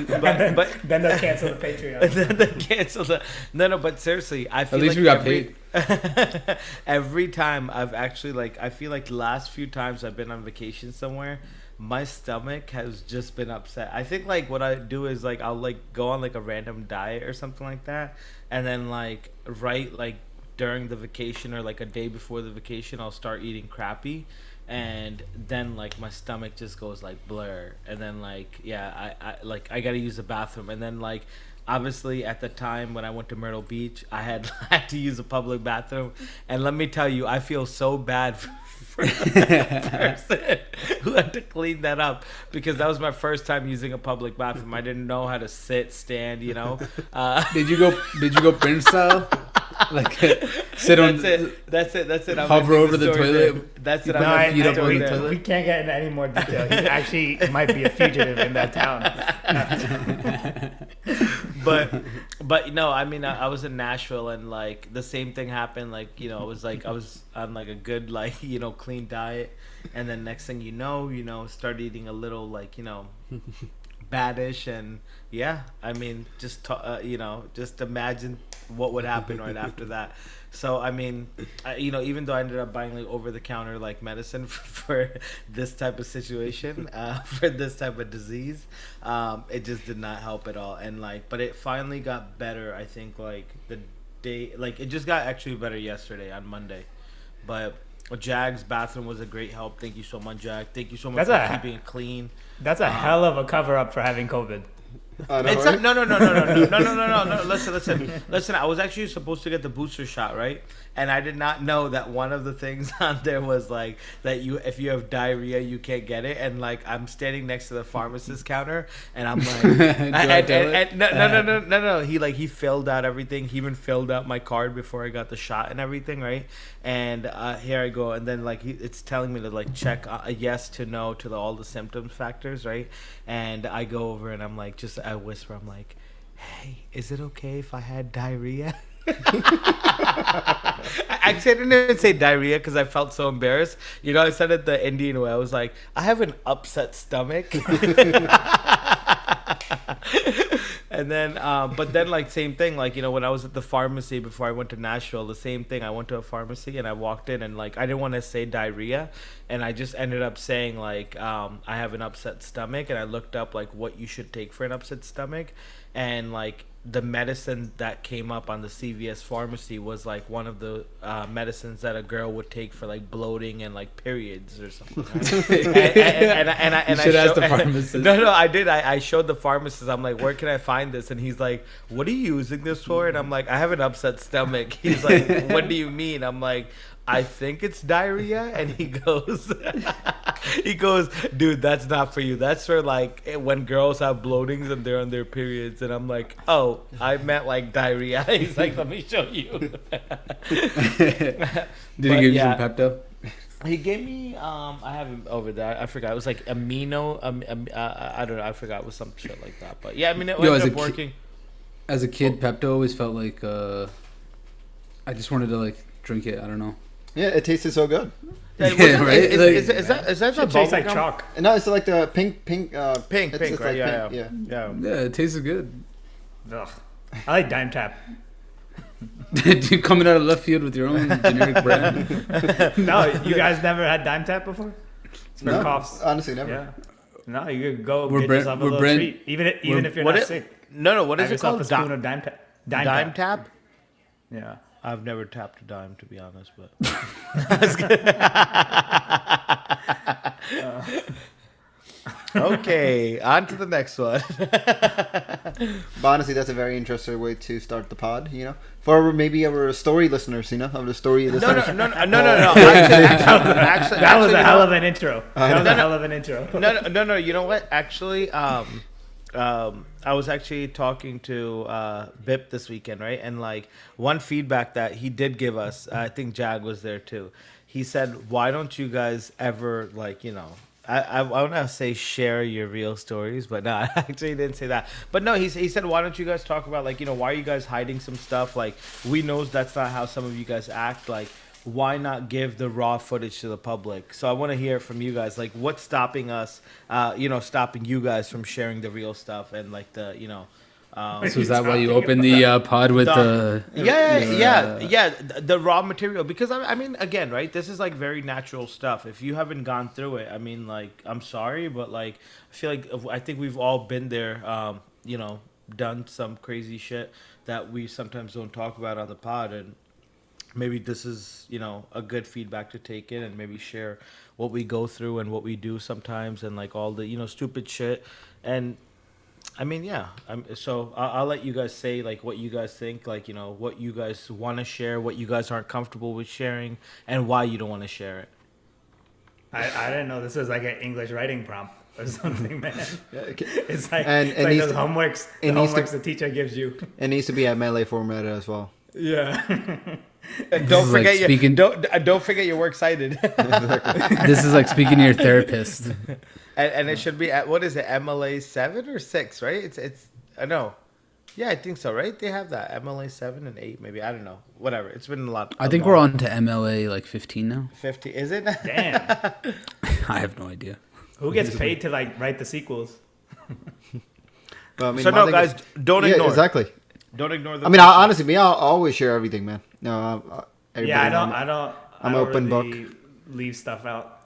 then they'll cancel the Patreon. Then they cancel the no. But seriously, I feel At least like we got paid. every time I've actually I feel like the last few times I've been on vacation somewhere, my stomach has just been upset. I think like what I do is like I'll like go on like a random diet or something like that, and then like during the vacation or like a day before the vacation, I'll start eating crappy, and then like my stomach just goes like blur, and then like I gotta use the bathroom, and then like obviously at the time when I went to Myrtle Beach, I had had to use a public bathroom, and let me tell you, I feel so bad for that person who had to clean that up, because that was my first time using a public bathroom. I didn't know how to sit, stand, you know. Did you go print style? Like sit on. That's it. Hover over the toilet. There. That's it. Feet up on the toilet. We can't get into any more detail. He actually might be a fugitive in that town. But no, I mean, I was in Nashville, and like the same thing happened. Like, you know, I was on like a good, like, you know, clean diet, and then next thing you know, start eating a little, like, you know, baddish, and yeah, I mean, just just imagine what would happen right after that. So I mean, even though I ended up buying like over the counter like medicine for this type of situation, for this type of disease, it just did not help at all. And like, but it finally got better. I think like the day, like it just got actually better yesterday on Monday. But Jag's bathroom was a great help. Thank you so much, Jag. Thank you so much for keeping it clean. That's a hell of a cover up for having COVID. No. Listen. I was actually supposed to get the booster shot, right? And I did not know that one of the things on there was like that if you have diarrhea, you can't get it. And like I'm standing next to the pharmacist counter, and I'm like, no. He filled out everything. He even filled out my card before I got the shot and everything, right? And here I go, and then like it's telling me to like check a yes to no to all the symptom factors, right? And I go over and I'm like, I whisper, I'm like, hey, is it okay if I had diarrhea? Actually, I didn't even say diarrhea because I felt so embarrassed. You know, I said it the Indian way. I was like, I have an upset stomach. And then, but then, like, same thing. Like, you know, when I was at the pharmacy before I went to Nashville, the same thing. I went to a pharmacy and I walked in and, like, I didn't want to say diarrhea. And I just ended up saying, like, I have an upset stomach. And I looked up, like, what you should take for an upset stomach. And, like, the medicine that came up on the CVS pharmacy was like one of the medicines that a girl would take for like bloating and like periods or something. Right? and I should ask the pharmacist. No, I did. I showed the pharmacist. I'm like, where can I find this? And he's like, what are you using this for? And I'm like, I have an upset stomach. He's like, what do you mean? I'm like, I think it's diarrhea. And he goes, dude, that's not for you. That's for like when girls have bloatings and they're on their periods. And I'm like, oh, I meant like diarrhea. He's like, let me show you. Did he give you some Pepto? He gave me, I have him over there. I forgot. It was like amino. I don't know. I forgot. It was some shit like that. But yeah, I mean, it ended up working. As a kid, Pepto always felt like I just wanted to like drink it. I don't know. Yeah, it tasted so good. Yeah, right? Is that the tastes like chalk? No, it's like the pink. Pink, right? Like Yeah, it tasted good. Ugh. I like Dime Tap. You coming out of left field with your own generic brand? No, you guys never had Dime Tap before? It's for coughs. Honestly, never. Yeah. No, you could go get yourself a little treat, even if you're not sick. No, what is it called? A spoon of Dime Tap. Dime Tap? Yeah. I've never tapped a dime, to be honest, but okay, on to the next one. But honestly, that's a very interesting way to start the pod, you know, for maybe our story listeners, you know, of the story listeners. No. Actually, that was a hell of an intro. No. You know what? Actually, I was actually talking to Bip this weekend, right? And like one feedback that he did give us, I think Jag was there too. He said, "Why don't you guys ever like, you know?" I want to say share your real stories, but no, I actually didn't say that. But no, he said, why don't you guys talk about like, you know, why are you guys hiding some stuff? Like, we know that's not how some of you guys act. Like, why not give the raw footage to the public? So I want to hear from you guys. Like, what's stopping us? Stopping you guys from sharing the real stuff and like the So is that why you opened the pod with the? The raw material? Because I mean, again, right? This is like very natural stuff. If you haven't gone through it, I mean, like, I'm sorry, but like, I think we've all been there. Done some crazy shit that we sometimes don't talk about on the pod, and maybe this is a good feedback to take in and maybe share what we go through and what we do sometimes and like all the stupid shit. And I mean, yeah. So I'll let you guys say like what you guys think, like what you guys want to share, what you guys aren't comfortable with sharing, and why you don't want to share it. I didn't know this was like an English writing prompt or something, man. It's like and those homeworks. The homeworks the teacher gives you. It needs to be at melee format as well. Yeah. Don't forget your works cited. This is like speaking to your therapist. And it should be at, what is it, MLA 7 or 6, right? It's I know. Yeah, I think so, right? They have that MLA 7 and 8, maybe. I don't know. Whatever. It's been a lot. I think we're on to MLA like 15 now. 50, is it? Damn. I have no idea. Who gets paid to like write the sequels? But, I mean, so no, guys, don't ignore. Exactly. Don't ignore the. I mean, honestly, I'll always share everything, man. No, I'm open really book. Leave stuff out.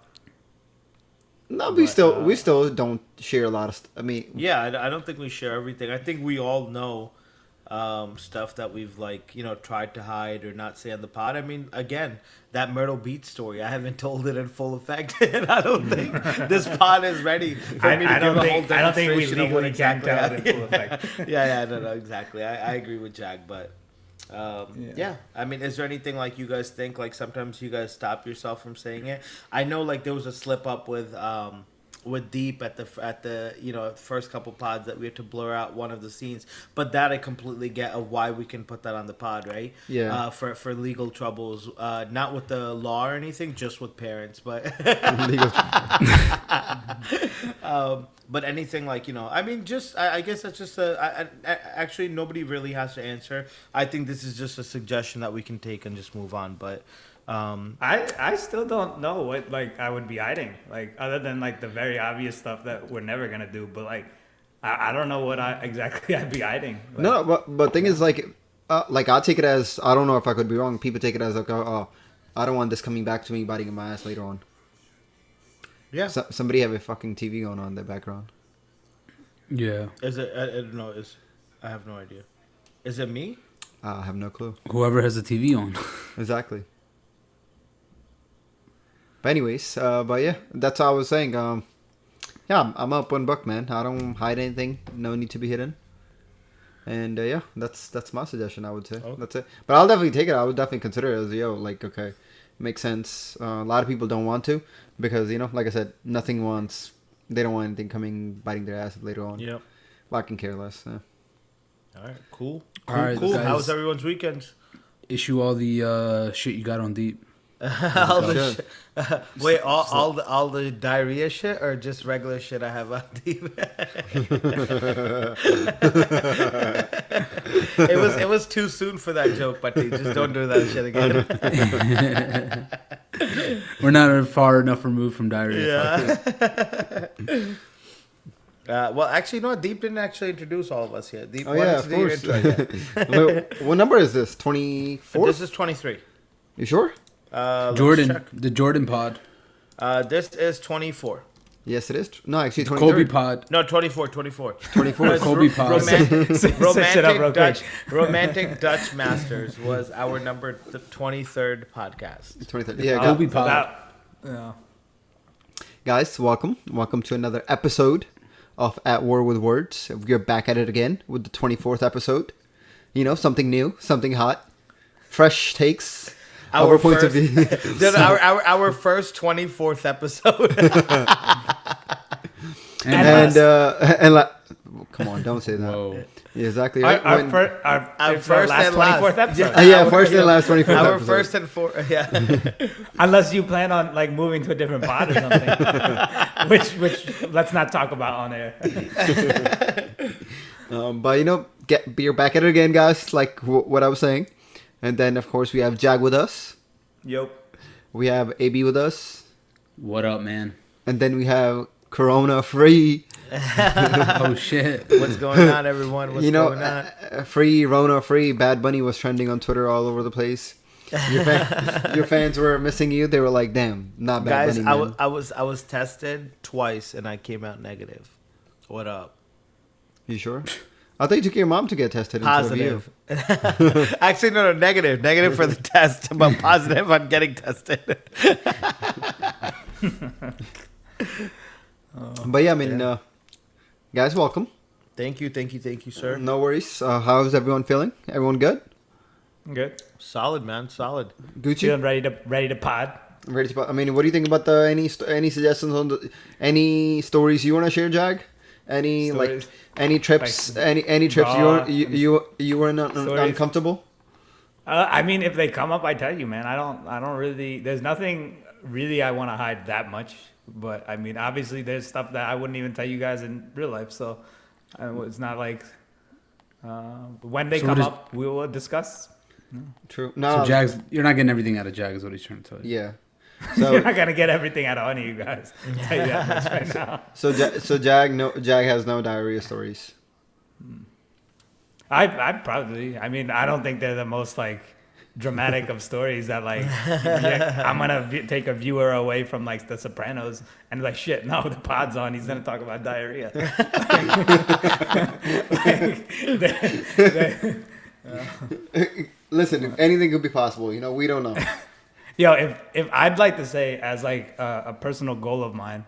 No, we still don't share a lot of stuff. I mean, yeah, I don't think we share everything. I think we all know stuff that we've like tried to hide or not say on the pod. I mean, again, that Myrtle Beach story, I haven't told it in full effect, and I don't think this pod is ready for me to give a whole demonstration. I don't think we legally exactly can tell it in full effect. No, exactly. I agree with Jack, but. I mean, is there anything like you guys think like sometimes you guys stop yourself from saying it? I know like there was a slip up with Deep at the first couple pods that we had to blur out one of the scenes, but that I completely get of why we can put that on the pod, right? Yeah. For legal troubles, not with the law or anything, just with parents, but but anything like I mean, just I guess that's just actually nobody really has to answer. I think this is just a suggestion that we can take and just move on, but. I still don't know what like I would be hiding, like other than like the very obvious stuff that we're never gonna do, but like I don't know what exactly I'd be hiding. Like, no, but thing is like I take it as, I don't know if I could be wrong. People take it as like, oh, I don't want this coming back to me biting in my ass later on. Yeah. Somebody have a fucking TV going on in the background. Yeah. Is it? I don't know. I have no idea. Is it me? I have no clue. Whoever has the TV on. Exactly. But anyways, but yeah, that's all I was saying. Yeah, I'm up one book, man. I don't hide anything. No need to be hidden. And yeah, that's my suggestion, I would say. Okay. That's it. But I'll definitely take it. I would definitely consider it as, like, okay, makes sense. A lot of people don't want to because, like I said, they don't want anything biting their ass later on. Yep. Well, I can care less. Yeah. All right, cool. All right, cool. guys. How was everyone's weekend? Issue all the shit you got on Deep. Wait, all the diarrhea shit or just regular shit I have on Deep? It was too soon for that joke, but just don't do that shit again. We're not far enough removed from diarrhea. Yeah. Well, actually, no. Deep didn't actually introduce all of us yet. Deep, of course. What number is this? 24? This is 23. You sure? The Jordan pod. This is 24. Yes, it is. No, actually, 23. Kobe pod. No, 24. 24. 24. Kobe pod. Romantic Dutch Masters was our number 23rd podcast. 23rd. Yeah, Kobe pod. Yeah. Guys, welcome to another episode of At War with Words. We're back at it again with the 24th episode. Something new, something hot, fresh takes. Our points of view. Our first 24th episode. and like, come on, don't say that. Whoa. Yeah, exactly right. Our first last and 24th episode. Yeah, first and last 24th Our episode. first and fourth. Yeah. Unless you plan on like moving to a different pod or something, which let's not talk about on air. But you're back at it again, guys. Like what I was saying. And then, of course, we have Jag with us. Yo. We have AB with us. What up, man? And then we have Corona Free. Oh shit! What's going on, everyone? What's going on? Free Rona Free. Bad Bunny was trending on Twitter all over the place. Your fans were missing you. They were like, "Damn, not Bad Guys, Bunny." Man. I was tested twice and I came out negative. What up? You sure? I thought you took your mom to get tested. Positive. Actually, no, negative. Negative for the test, but positive on getting tested. But yeah, I mean, guys, welcome. Thank you, sir. No worries. How's everyone feeling? Everyone good? Good. Solid, man. Solid. Gucci. Feeling ready to pod. Ready to, I mean, what do you think about any suggestions on any stories you want to share, Jag? Any Stories. any trips? Like, any trips raw you were not stories. uncomfortable? I mean, if they come up, I tell you, man. I don't really. There's nothing really I want to hide that much. But I mean, obviously, there's stuff that I wouldn't even tell you guys in real life. So it's not like when they come up, we will discuss. True. So No. Jags, you're not getting everything out of Jag, is what he's trying to tell you. Yeah. You're So not gonna get everything out of any of you guys. I'll tell you that much right now. so Jag has no diarrhea stories. I probably. I mean, I don't think they're the most like dramatic of stories that like yeah, I'm gonna take a viewer away from like The Sopranos and like shit. No, the pod's on. He's gonna talk about diarrhea. Listen, if anything could be possible. We don't know. Yo, if I'd like to say as like a personal goal of mine,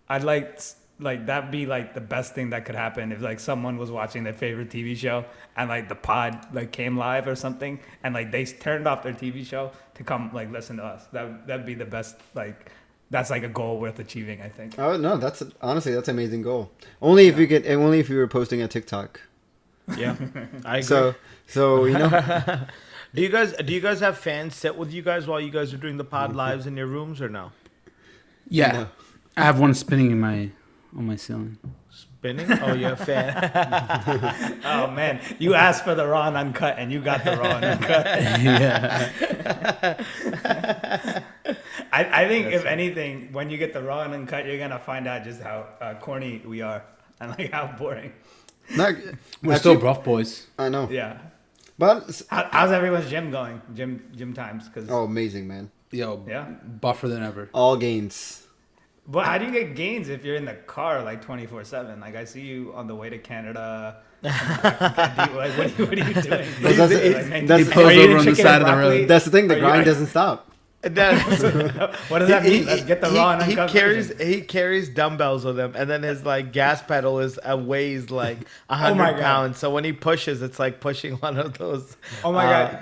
I'd like that be like the best thing that could happen if like someone was watching their favorite TV show and like the pod like came live or something and like they turned off their TV show to come like listen to us. That'd be the best. Like that's like a goal worth achieving, I think. Oh no, that's honestly an amazing goal. Only if you could, and only if you were posting a TikTok. Yeah, I agree. So Do you guys have fans sit with you guys while you guys are doing the pod lives in your rooms or no? Yeah, No. I have one spinning on my ceiling. Spinning? Oh, you're a fan. Oh man, you asked for the raw and uncut, and you got the raw and uncut. Yeah. I think if anything, when you get the raw and uncut, you're gonna find out just how corny we are and like how boring. not, We're actually, still rough boys. I know, Yeah. but How's everyone's gym going? Gym times? Cause amazing, man. Yo, yeah. buffer than ever. All gains. But how do you get gains if you're in the car like 24/7? Like I see you on the way to Canada. Like what are you doing? That's- Are He pulls you over eating on the chicken side and of the broccoli? road. That's the thing. The Are you- grind doesn't stop. What does that mean? Let's get the raw and uncut. He carries dumbbells with him, and then his like gas pedal weighs like my 100 God. pounds. So when he pushes, it's like pushing one of those. Oh my god!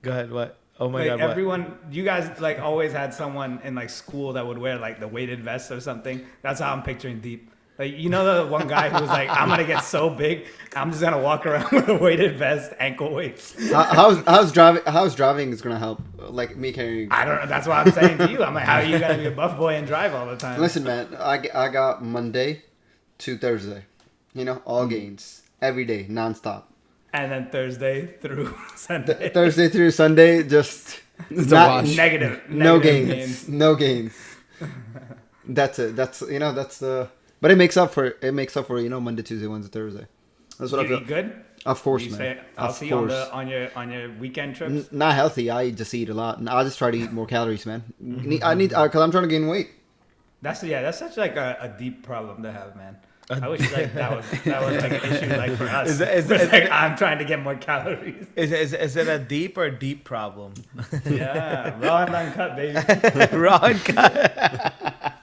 Go ahead. What? Oh my Like god! What? everyone, you guys like always had someone in like school that would wear like the weighted vest or something. That's how I'm picturing Deep. Like you know the one guy who was like, I'm gonna get so big, I'm just gonna walk around with a weighted vest, ankle weights. How's driving is gonna help? Like me carrying. I don't know. That's what I'm saying to you. I'm like, how are you gonna be a buff boy and drive all the time? Listen, man. I got Monday to Thursday. All gains every day, nonstop. And then Thursday through Sunday. Thursday through Sunday, just It's a wash. Negative. no Negative gains. No gains. That's it. That's the. But it makes up for Monday, Tuesday, Wednesday, Thursday. That's what I You feel. eat good? Of course, You man. say, I'll Of see you course. on your weekend trips. Not healthy. I just eat a lot. And I just try to eat more calories, man. I need because I'm trying to gain weight. That's such like a deep problem to have, man. I wish like that was like an issue like for us. Is It's like I'm trying to get more calories. Is it a deep or deep problem? Yeah, raw and uncut, baby. Raw and cut.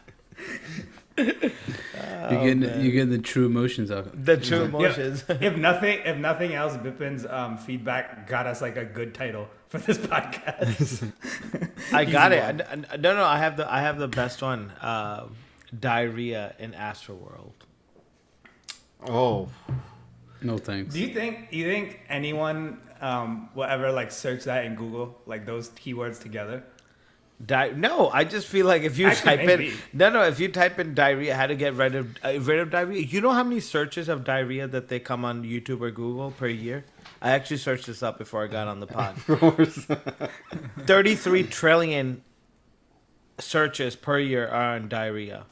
You get the true emotions of it. The true emotions. If nothing else, Bipin's feedback got us like a good title for this podcast. I got Easy it. No, I have the best one. Diarrhea in Astroworld. Oh, No thanks. Do you think anyone will ever like search that in Google, like those keywords together? No, I just feel like if you Actually, type maybe. if you type in diarrhea, how to get rid of diarrhea. You know how many searches of diarrhea that they come on YouTube or Google per year? I actually searched this up before I got on the pod. Of course. 33 trillion searches per year are on diarrhea.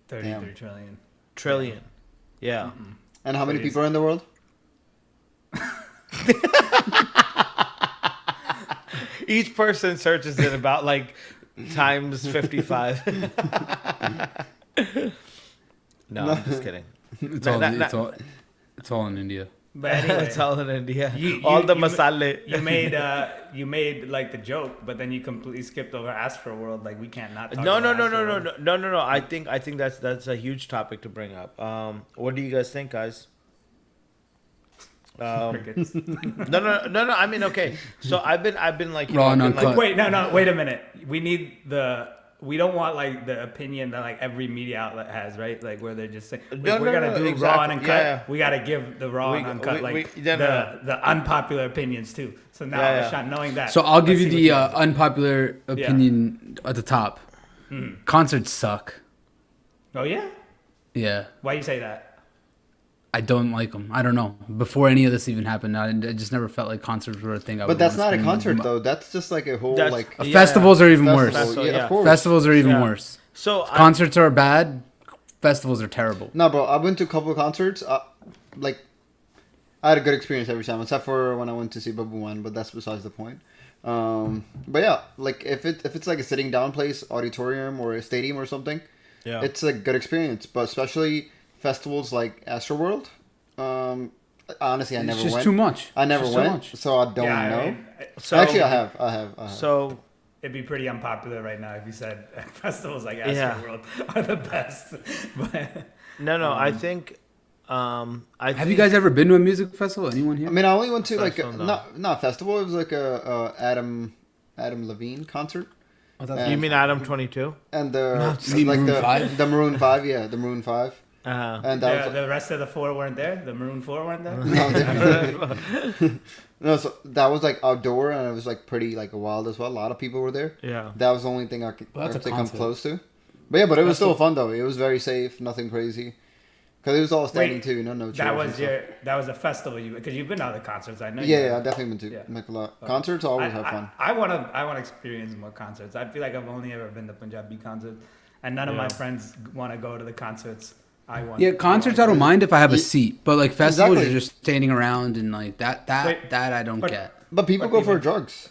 33 Damn. trillion. Trillion. Yeah. And how many Crazy. people are in the world? Each person searches it about like times 55. No, I'm just kidding. It's Nah, all, nah, it's nah. all, it's all in India. But anyway, It's all in India. You- All you- the you ma- masale. you made like the joke, but then you completely skipped over Astroworld. Like we can't not. Talk No, about no. Astroworld. I think that's a huge topic to bring up. What do you guys think, guys? Crickets. No. I mean, okay. So I've been like, Raw and I've been, like, uncut. Wait, no. Wait a minute. We don't want like the opinion that like every media outlet has, right? Like where they're just saying No, we're gonna do raw and exactly. uncut. Yeah. We gotta give the raw and uncut the unpopular opinions too. So now, Yeah. Sean, knowing that, So I'll give let's you see the what unpopular opinion at the top. Concerts suck. Oh yeah, Yeah. why you say that? I don't like them. I don't know. Before any of this even happened, I just never felt like concerts were a thing. But that's not a concert though. That's just like a whole That's- like Yeah. Festivals are even worse. festival. Yeah, yeah. of course. Festivals are even Yeah. worse. So Concerts are bad. Festivals are terrible. No, bro. I went to a couple of concerts. Like, I had a good experience every time, except for when I went to see Bubba One. But that's besides the point. But yeah, like if it's like a sitting down place, auditorium or a stadium or something, yeah. it's a good experience. But especially festivals like Astroworld. Honestly, I It's never just went. too much. I never It's just too went, much. so I don't Yeah, know. I mean, So Actually, I have. So it'd be pretty unpopular right now if you said festivals like Yeah. Astroworld are the best. But no. I think. Have you guys ever been to a music festival? Anyone here? I mean, I only went to like Festival, no. not festival. It was like a Adam Levine concert. Oh, that's You mean Adam 22? And the You mean like Maroon the 5? the Maroon 5, yeah, the Maroon 5. Uh-huh. And that was the rest of the four weren't there. The Maroon 4 weren't there. no, so that was like outdoor and it was like pretty like wild as well. A lot of people were there. Yeah. That was the only thing I could Well, that's a come concert. close to. But yeah, but it was still fun though. It was very safe, nothing crazy. Because it was all standing Wait, too, no chairs. That and was stuff. that was a festival because you've been to other concerts. I know. Yeah, you yeah, I have. definitely been to Yeah. like a lot. Concerts always have fun. I wanna experience more concerts. I feel like I've only ever been to Punjabi concerts, and none of my Yeah. friends want to go to the concerts. I want. Yeah, concerts I don't mind if I have a seat, but like festivals, Exactly. you're just standing around and like that Wait, I don't but- get. But people But go for even- drugs.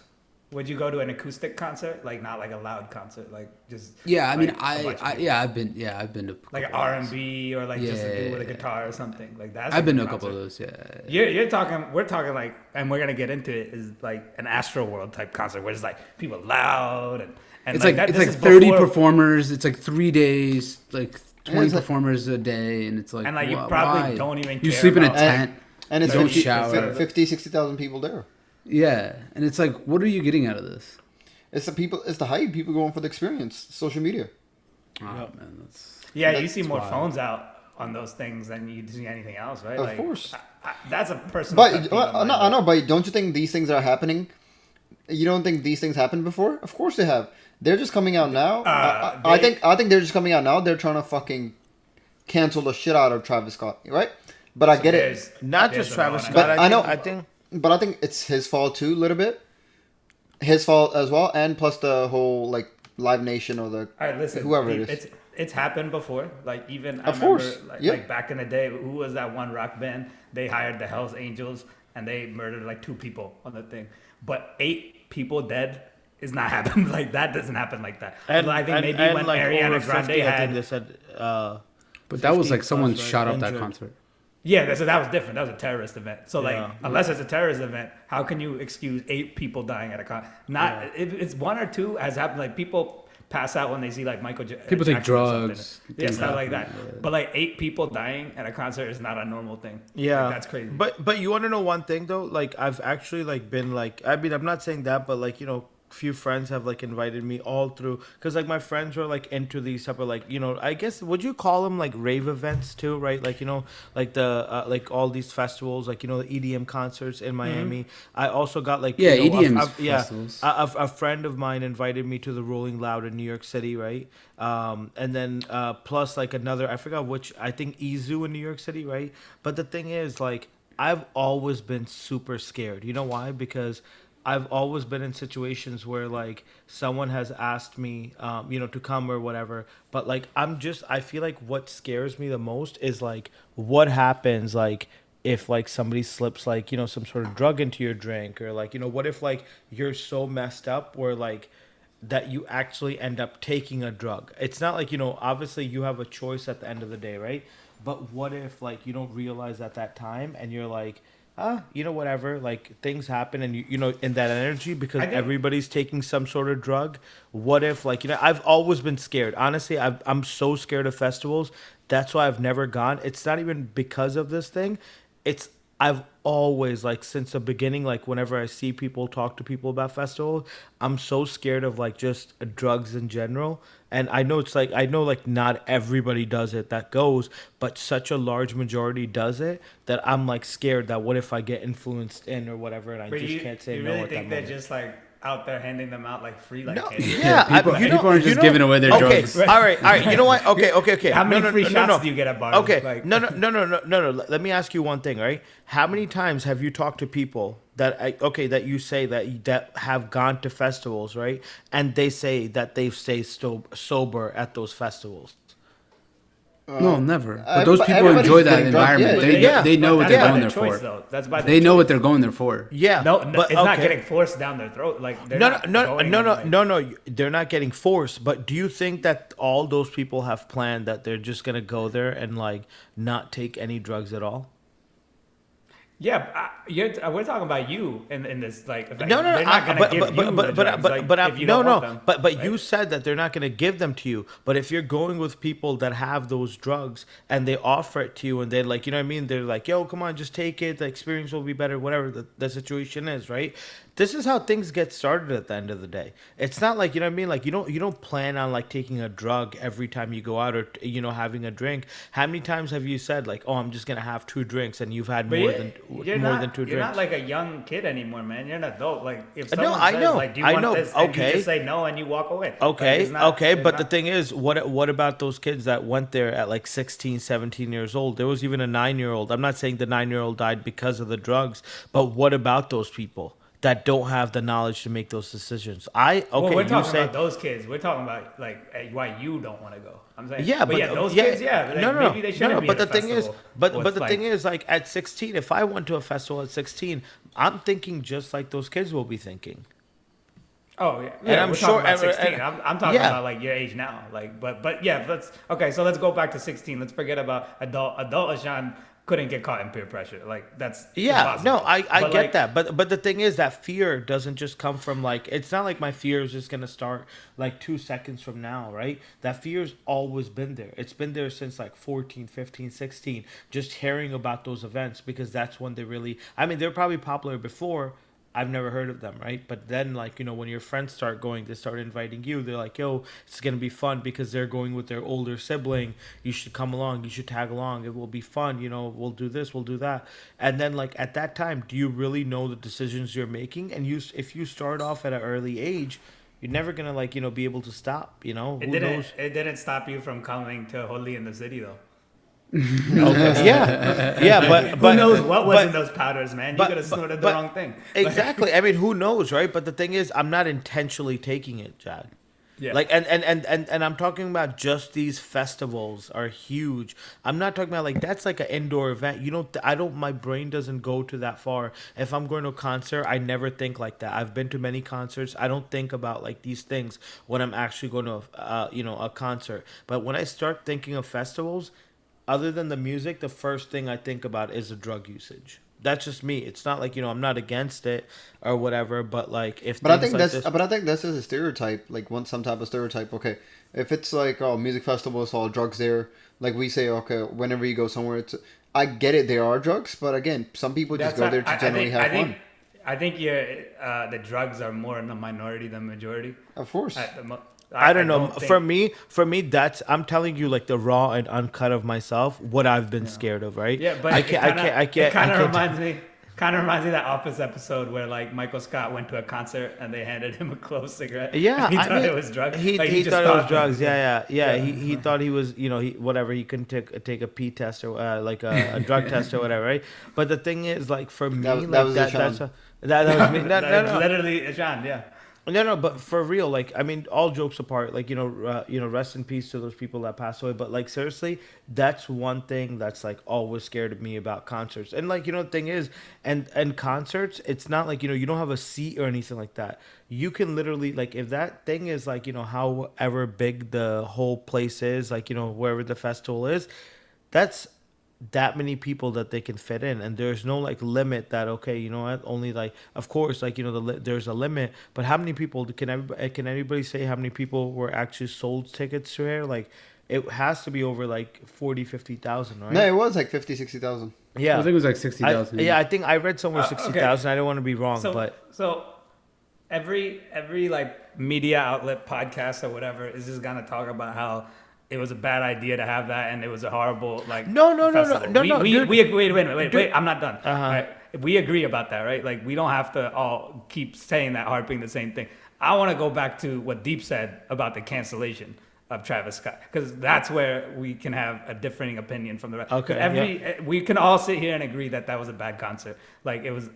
Would you go to an acoustic concert, like not like a loud concert, like just? Yeah, I mean, like, a bunch of people? I've been to like an couple of those. R&B or like just a dude with a Yeah. guitar or something like that. I've been to a couple of those. Yeah. We're talking like, and we're gonna get into it is like an Astroworld type concert where it's like people loud and It's like that, it's this like is 30 before- performers. It's like 3 days, like 20 it's like- performers a day, and it's like and like you why- probably why? don't even. You care sleep in a about- tent. And it's Don't 50, shower. 60,000 people there. Yeah, and it's like, what are you getting out of this? It's the hype. People going for the experience. Social media. Oh man, that's Yeah, you That's see more wild. phones out on those things than you see anything else, right? Of course. That's a personal. pet But peeve of mine, I know. But don't you think these things are happening? You don't think these things happened before? Of course they have. They're just coming out now. I think they're just coming out now. They're trying to fucking cancel the shit out of Travis Scott, right? But I get it. There's- Not there's just a Travis law on Scott. it. But I know- I think But I think it's his fault too, a little bit. His fault as well, and plus the whole like Live Nation or the All right, listen. whoever it is. It's happened before. Like even I Of remember, course, like, yeah. like back in the day, who was that one rock band? They hired the Hell's Angels and they murdered like 2 people on the thing. But 8 people dead is not happening. Like that doesn't happen like that. I think maybe when like Ariana over Grande 50, I think had. they said. But that was 50 like someone plus, right, shot up that injured. concert. Yeah, so that was different. That was a terrorist event. So like, Yeah. unless it's a terrorist event, how can you excuse 8 people dying at a con? Not if it's 1 or 2 has happened. Like people pass out when they see like Michael. People take Jackson or something. drugs, Yeah, things stuff like happen, that. yeah. But like 8 people dying at a concert is not a normal thing. Yeah, Like, that's crazy. But you want to know one thing though? Like I've actually like been like I mean I'm not saying that, but like few friends have like invited me all through because like my friends were like into these type of like I guess would you call them like rave events too, right? Like like the like all these festivals like the EDM concerts in Miami. I also got like Yeah, you know, EDM yeah festivals. a friend of mine invited me to the Rolling Loud in New York City, right? And then plus like another I forgot which I think Izu in New York City, right? But the thing is like I've always been super scared. You know why? Because I've always been in situations where like someone has asked me, to come or whatever. But like I feel like what scares me the most is like what happens like if like somebody slips like some sort of drug into your drink, or like what if like you're so messed up where like that you actually end up taking a drug. It's not like obviously you have a choice at the end of the day, right? But what if like you don't realize at that time and you're like, whatever, like things happen, and in that energy, because everybody's taking some sort of drug. What if like I've always been scared, honestly. I'm so scared of festivals. That's why I've never gone. It's not even because of this thing. I've always, like, since the beginning, like whenever I see people talk to people about festivals, I'm so scared of like just drugs in general. And I know like not everybody does it that goes, but such a large majority does it that I'm like scared that what if I get influenced in or whatever, and I can't say you no really at that think they're moment. just like out there handing them out like free like No, candy? yeah, people aren't just giving away their okay, drugs. all right. You know what? Okay. How many free shots no. do you get at bars? Okay, Like, no. Let me ask you one thing, right? How many times have you talked to people that you say that have gone to festivals, right? And they say that they've stayed sober at those festivals. No, never. But those people enjoy that getting drunk, environment. yeah. They know what that's they're by going their there choice, for. though. That's by their They know choice. what they're going there for. Yeah, No, but it's not okay. getting forced down their throat. Like they're not going and, like, They're not getting forced. But do you think that all those people have planned that they're just gonna go there and like not take any drugs at all? Yeah, we're talking about you in this like. No. They're not gonna give you the drugs, like, if you don't want them, But right? you said that they're not going to give them to you. But if you're going with people that have those drugs and they offer it to you, and they're like, you know what I mean? They're like, yo, come on, just take it. The experience will be better. Whatever the situation is, right? This is how things get started at the end of the day. It's not like, you know what I mean? Like you don't plan on like taking a drug every time you go out, or having a drink. How many times have you said like, oh, I'm just gonna have 2 drinks, and you've had more than 2 drinks? You're not like a young kid anymore, man. You're an adult. Like if No, someone I says know. like, do you I want know. this, and you Okay. just say no and you walk away. Okay, Like, it's not- okay, it's but the not- thing is, what about those kids that went there at like 16, 17 years old? There was even a 9-year-old. I'm not saying the 9-year-old died because of the drugs, but what about those people that don't have the knowledge to make those decisions? Well, we're you talking say about those kids. We're talking about like why you don't want to go. I'm saying, yeah, but those kids, yeah. Like, no, maybe they shouldn't be But at the a thing is, festival but with, the like, thing is, like at 16, if I went to a festival at 16, I'm thinking just like those kids will be thinking. Oh yeah, And I'm we're sure- talking about 16. and- I'm talking yeah. about like your age now. Like, but yeah, let's okay. So let's go back to 16. Let's forget about adult Ashan couldn't get caught in peer pressure. Like that's Yeah, impossible. no, I But, get like, that, but the thing is that fear doesn't just come from like, it's not like my fear is just gonna start like 2 seconds from now, right? That fear's always been there. It's been there since like 14, 15, 16. Just hearing about those events, because that's when they really. I mean, they're probably popular before. I've never heard of them, right? But then, like, when your friends start going, they start inviting you. They're like, yo, it's going to be fun because they're going with their older sibling. You should come along. You should tag along. It will be fun. We'll do this, we'll do that. And then, like, at that time, do you really know the decisions you're making? And if you start off at an early age, you're never going to, like, be able to stop, Who knows? It didn't stop you from coming to Holy in the City, though. Okay. Yeah, but Who knows what was in those powders, man? You could have snorted the but- wrong thing. Exactly. I mean, who knows, right? But the thing is, I'm not intentionally taking it, Jag. Yeah. Like and I'm talking about just these festivals are huge. I'm not talking about like that's like an indoor event. My brain doesn't go to that far. If I'm going to a concert, I never think like that. I've been to many concerts. I don't think about like these things when I'm actually going to a concert. But when I start thinking of festivals, other than the music, the first thing I think about is the drug usage. That's just me. It's not like I'm not against it or whatever, but like if. But I think like but I think this is a stereotype, like some type of stereotype. Okay, if it's like music festival, it's all drugs there. Like we say, okay, whenever you go somewhere, I get it. There are drugs, but again, some people just go there to generally have fun. I think the drugs are more in the minority than majority. Of course. I don't know. For me, that's I'm telling you like the raw and uncut of myself. What I've been scared of, right? Yeah, but I can't. It kind of reminds me. Kind of reminds me of that Office episode where like Michael Scott went to a concert and they handed him a clove cigarette. Yeah, and he I thought mean, it was drugs. He, Like, he just thought it was drugs. that- Yeah. He thought he was, whatever. He couldn't take a pee test or like a drug test or whatever, right? But the thing is, like for me, That was that's Ishan. that was me. No. Literally, Sean. Yeah. No, but for real, like I mean, all jokes apart, like rest in peace to those people that passed away. But like seriously, that's one thing that's like always scared of me about concerts. And like the thing is, and concerts, it's not like you don't have a seat or anything like that. You can literally like if that thing is like however big the whole place is, like wherever the festival is, that's that many people that they can fit in, and there's no like limit that okay what only like of course like there's a limit, but how many people can anybody say how many people were actually sold tickets to here? Like it has to be over like 40,000-50,000, right? No, it was like 50,000-60,000. Yeah, I think it was like 60,000. I think I read somewhere 60,000. I don't want to be wrong, but So every like media outlet, podcast or whatever is just gonna talk about how it was a bad idea to have that and it was a horrible like No, festival. We agree. Wait, I'm not done. Uh-huh. Right? We agree about that, right? Like we don't have to all keep saying that, harping the same thing. I want to go back to what Deep said about the cancellation of Travis Scott, because that's where we can have a differing opinion from the rest. Okay, We can all sit here and agree that that was a bad concert. Like it was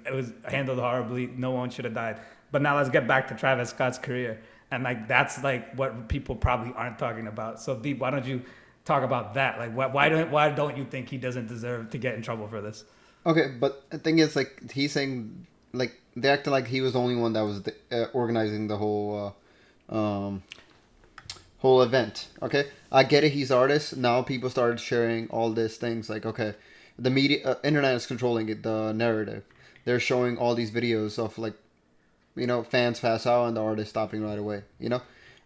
handled horribly. No one should have died. But now let's get back to Travis Scott's career. And like that's like what people probably aren't talking about. So Deep, why don't you talk about that? Like why don't you think he doesn't deserve to get in trouble for this? Okay, but the thing is, like, he's saying, like, they acted like he was the only one that was organizing the whole whole event. Okay, I get it. He's artist. Now people started sharing all these things. Like, okay, the media, internet is controlling it, the narrative. They're showing all these videos of like, fans pass out and the artist stopping right away.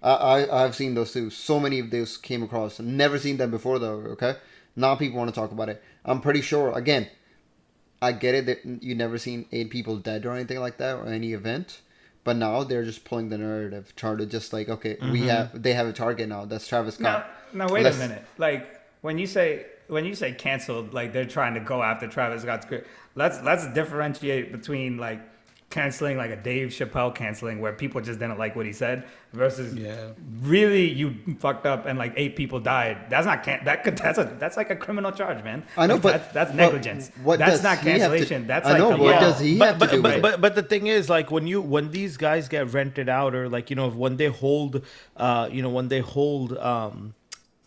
I've seen those too. So many of those came across. Never seen them before though. Okay, now people want to talk about it. I'm pretty sure. Again, I get it that you never seen 8 people dead or anything like that or any event, but now they're just pulling the narrative, trying to just like, okay, they have a target now. That's Travis Scott. Now wait a minute. Like when you say canceled, like they're trying to go after Travis Scott's career. Let's differentiate between like canceling like a Dave Chappelle canceling where people just didn't like what he said versus really you fucked up and like 8 people died. That's not that's like a criminal charge, man. I know, like, but that's negligence. What That's does not he have to- cancellation. That's I like know, the what law. does he have to do with it? But the thing is, like when these guys get rented out or like when they hold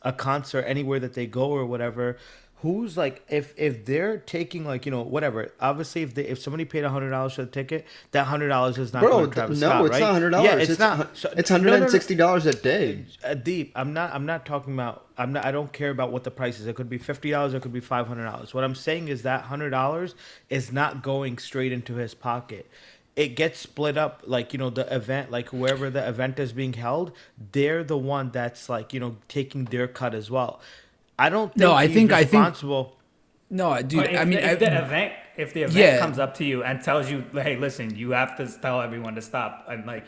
a concert anywhere that they go or whatever. Who's like if they're taking like whatever, obviously if somebody paid $100 for the ticket, that $100 is not going to Travis Scott, it's right? not $100. Yeah, it's not. It's $160 a day. Deep. I'm not talking about. I don't care about what the price is. It could be $50. It could be $500. What I'm saying is that $100 is not going straight into his pocket. It gets split up, like the event, like wherever the event is being held, they're the one that's like taking their cut as well. I don't think No, I he's think- responsible. No, dude. But if the event comes up to you and tells you, hey, listen, you have to tell everyone to stop and like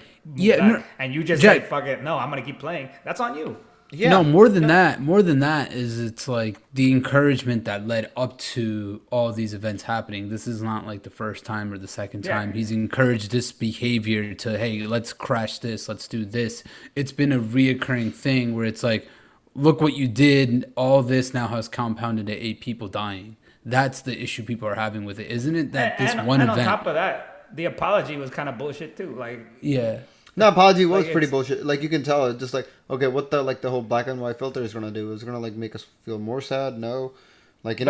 and you just say, fuck it, no, I'm gonna keep playing. That's on you. Yeah. No, more than that is it's like the encouragement that led up to all these events happening. This is not like the first time or the second time. He's encouraged this behavior to, hey, let's crash this, let's do this. It's been a reoccurring thing where it's like, look what you did. All this now has compounded to 8 people dying. That's the issue people are having with it, isn't it? That this one event. And on top of that, the apology was kind of bullshit too. Like No, apology was Like, pretty it's- bullshit. Like you can tell, it's just like, okay, what the whole black and white filter is gonna do? Is it gonna like make us feel more sad? No, like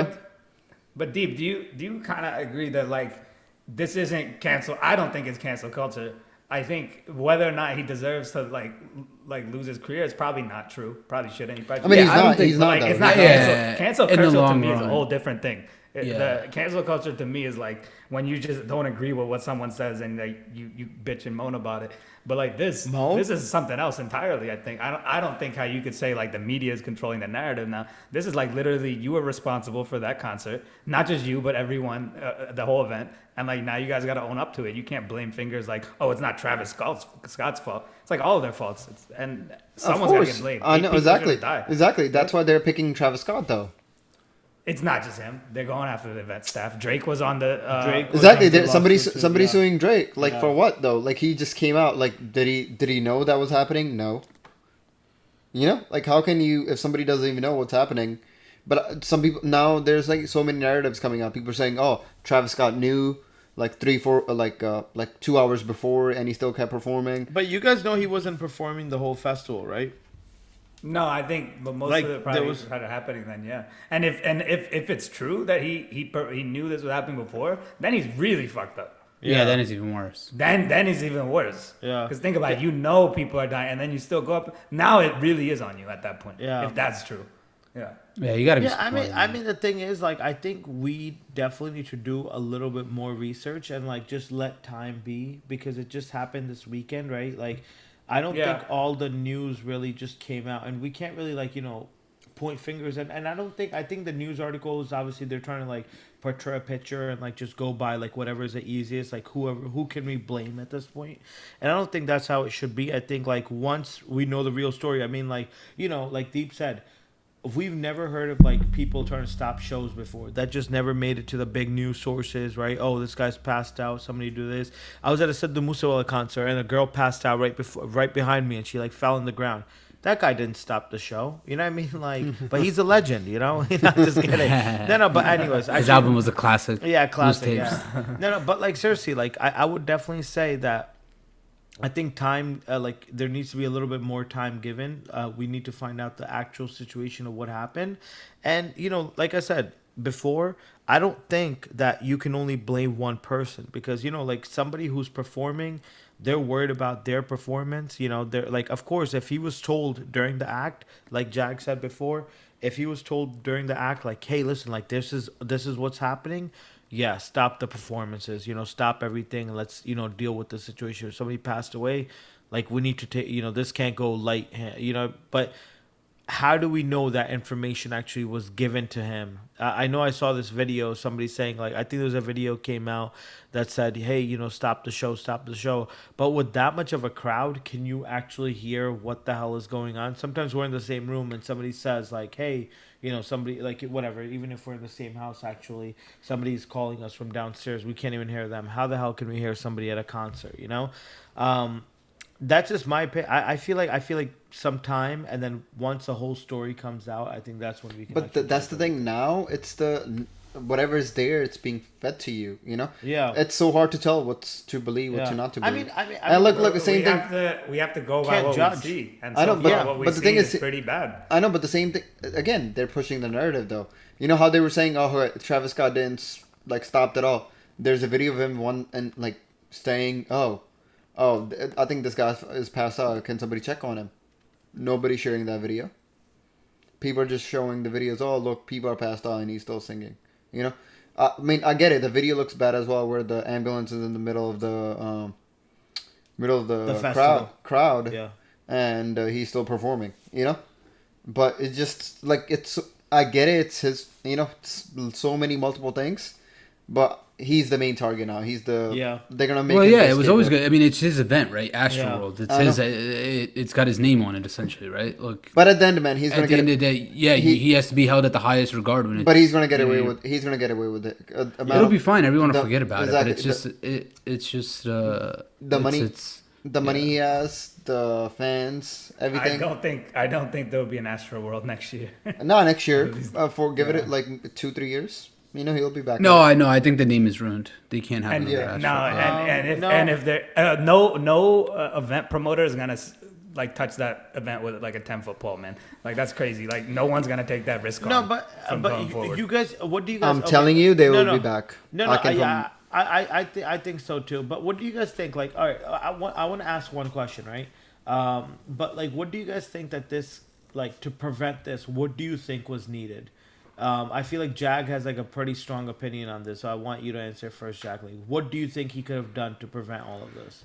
But Deep, do you kind of agree that like this isn't cancel? I don't think it's cancel culture. I think whether or not he deserves to like lose his career is probably not true. Probably shouldn't. He probably I mean, shouldn't. he's not. think- He's not. Like, Though. it's not Yeah. cancel In the culture to long me is a run. whole different thing. Yeah. The cancel culture to me is like when you just don't agree with what someone says and like you bitch and moan about it. But like this is something else entirely. I think I don't think how you could say like the media is controlling the narrative now. This is like literally you were responsible for that concert, not just you but everyone, the whole event. And like now you guys got to own up to it. You can't blame fingers like, oh, it's not Travis Scott's fault. It's like all of their faults. And someone's got to get blamed. I know, People exactly. should've died. Exactly. That's why they're picking Travis Scott though. It's not just him. They're going after the event staff. Drake was on the Drake was Exactly. into Somebody's lawsuit too, somebody's yeah. suing Drake. Like Yeah. for what though? Like he just came out. Like did he know that was happening? No. You know, like how can you if somebody doesn't even know what's happening? But some people now there's like so many narratives coming out. People are saying, "Oh, Travis Scott knew like 3-4 like 2 hours before, and he still kept performing." But you guys know he wasn't performing the whole festival, right? No, I think, but most Like, of it there probably was- started happening then, yeah. And if it's true that he knew this was happening before, then he's really fucked up. Yeah, then it's even worse. Then it's even worse. Yeah. Because think about it, you know people are dying, and then you still go up. Now it really is on you at that point. Yeah. If that's true. Yeah. Yeah, you gotta be. Yeah, I supportive. mean, the thing is, like, I think we definitely need to do a little bit more research and like just let time be because it just happened this weekend, right? Like, I don't Yeah. think all the news really just came out, and we can't really like point fingers and I think the news articles obviously they're trying to like portray a picture and like just go by like whatever is the easiest, like who can we blame at this point, and I don't think that's how it should be. I think like once we know the real story, I mean like like Deep said, we've never heard of like people trying to stop shows before. That just never made it to the big news sources, right? Oh, this guy's passed out. Somebody do this. I was at a Sidhu Moosewala concert and a girl passed out right behind me, and she like fell on the ground. That guy didn't stop the show. You know what I mean? Like, but he's a legend. You know? I'm just kidding. No. But anyways, His album was a classic. yeah, classic. Loose Yeah. No. But like seriously, like I would definitely say that I think time, like there needs to be a little bit more time given. We need to find out the actual situation of what happened, and like I said before, I don't think that you can only blame one person because like somebody who's performing, they're worried about their performance. They're like, of course, if he was told during the act, like Jag said before, if he was told during the act, like, hey, listen, like this is what's happening. Yeah, stop the performances, stop everything, and let's, deal with the situation. If somebody passed away, like we need to take, this can't go light, but how do we know that information actually was given to him? I know I saw this video, somebody saying like, I think there was a video came out that said, hey, stop the show. But with that much of a crowd, can you actually hear what the hell is going on? Sometimes we're in the same room and somebody says like, hey, somebody like whatever, even if we're in the same house, actually, somebody's calling us from downstairs. We can't even hear them. How the hell can we hear somebody at a concert, That's just my opinion. I feel like some time, and then once the whole story comes out, I think that's when we can. But that's the thing. Now it's whatever is there. It's being fed to you. Yeah. It's so hard to tell what's to believe, what to not to believe. I mean, and look, the same thing. We have to go by Can't what judge. we see. And I know, so but- far what we but the see thing is is- pretty bad. I know, but the same thing again. They're pushing the narrative, though. You know how they were saying, "Oh, Travis Scott didn't like stopped at all." There's a video of him saying, I think this guy is passed out. Can somebody check on him?" Nobody's sharing that video. People are just showing the videos. Oh, look, people are passed out and he's still singing. I mean, I get it. The video looks bad as well, where the ambulance is in the middle of the The festival. crowd, Yeah. and he's still performing. But it's just like I get it. It's his. It's so many multiple things, but he's the main target now. He's the. Yeah. They're gonna make. Well, him yeah, the it was always scapegoat. good. I mean, it's his event, right? Astroworld. It's I his. know. It's got his name on it, essentially, right? Look. But at the end, man, he's gonna At the get. end of the day, yeah, he has to be held at the highest regard when it's. But he's gonna get away yeah. with. He's gonna get away with it. It'll be fine. Everyone will the- forget about exactly, it. But it's just the it's- money. It's, The money he has, the fans, everything. I don't think there will be an Astroworld next year. No, next year. Give it like 2-3 years. He'll be back. no, I know. I think the name is ruined. They can't have And another no, Astroworld. and if there no event promoter is gonna like touch that event with like a 10-foot pole, man. Like that's crazy. Like no one's gonna take that risk. No, on from going but forward. you guys, what do you guys? I'm telling you, they will No. be back. No, I think so too. But what do you guys think? Like, all right, I want to ask one question, right? But like, what do you guys think that this, like, to prevent this, what do you think was needed? I feel like Jag has like a pretty strong opinion on this, so I want you to answer first, Jacqueline. What do you think he could have done to prevent all of this?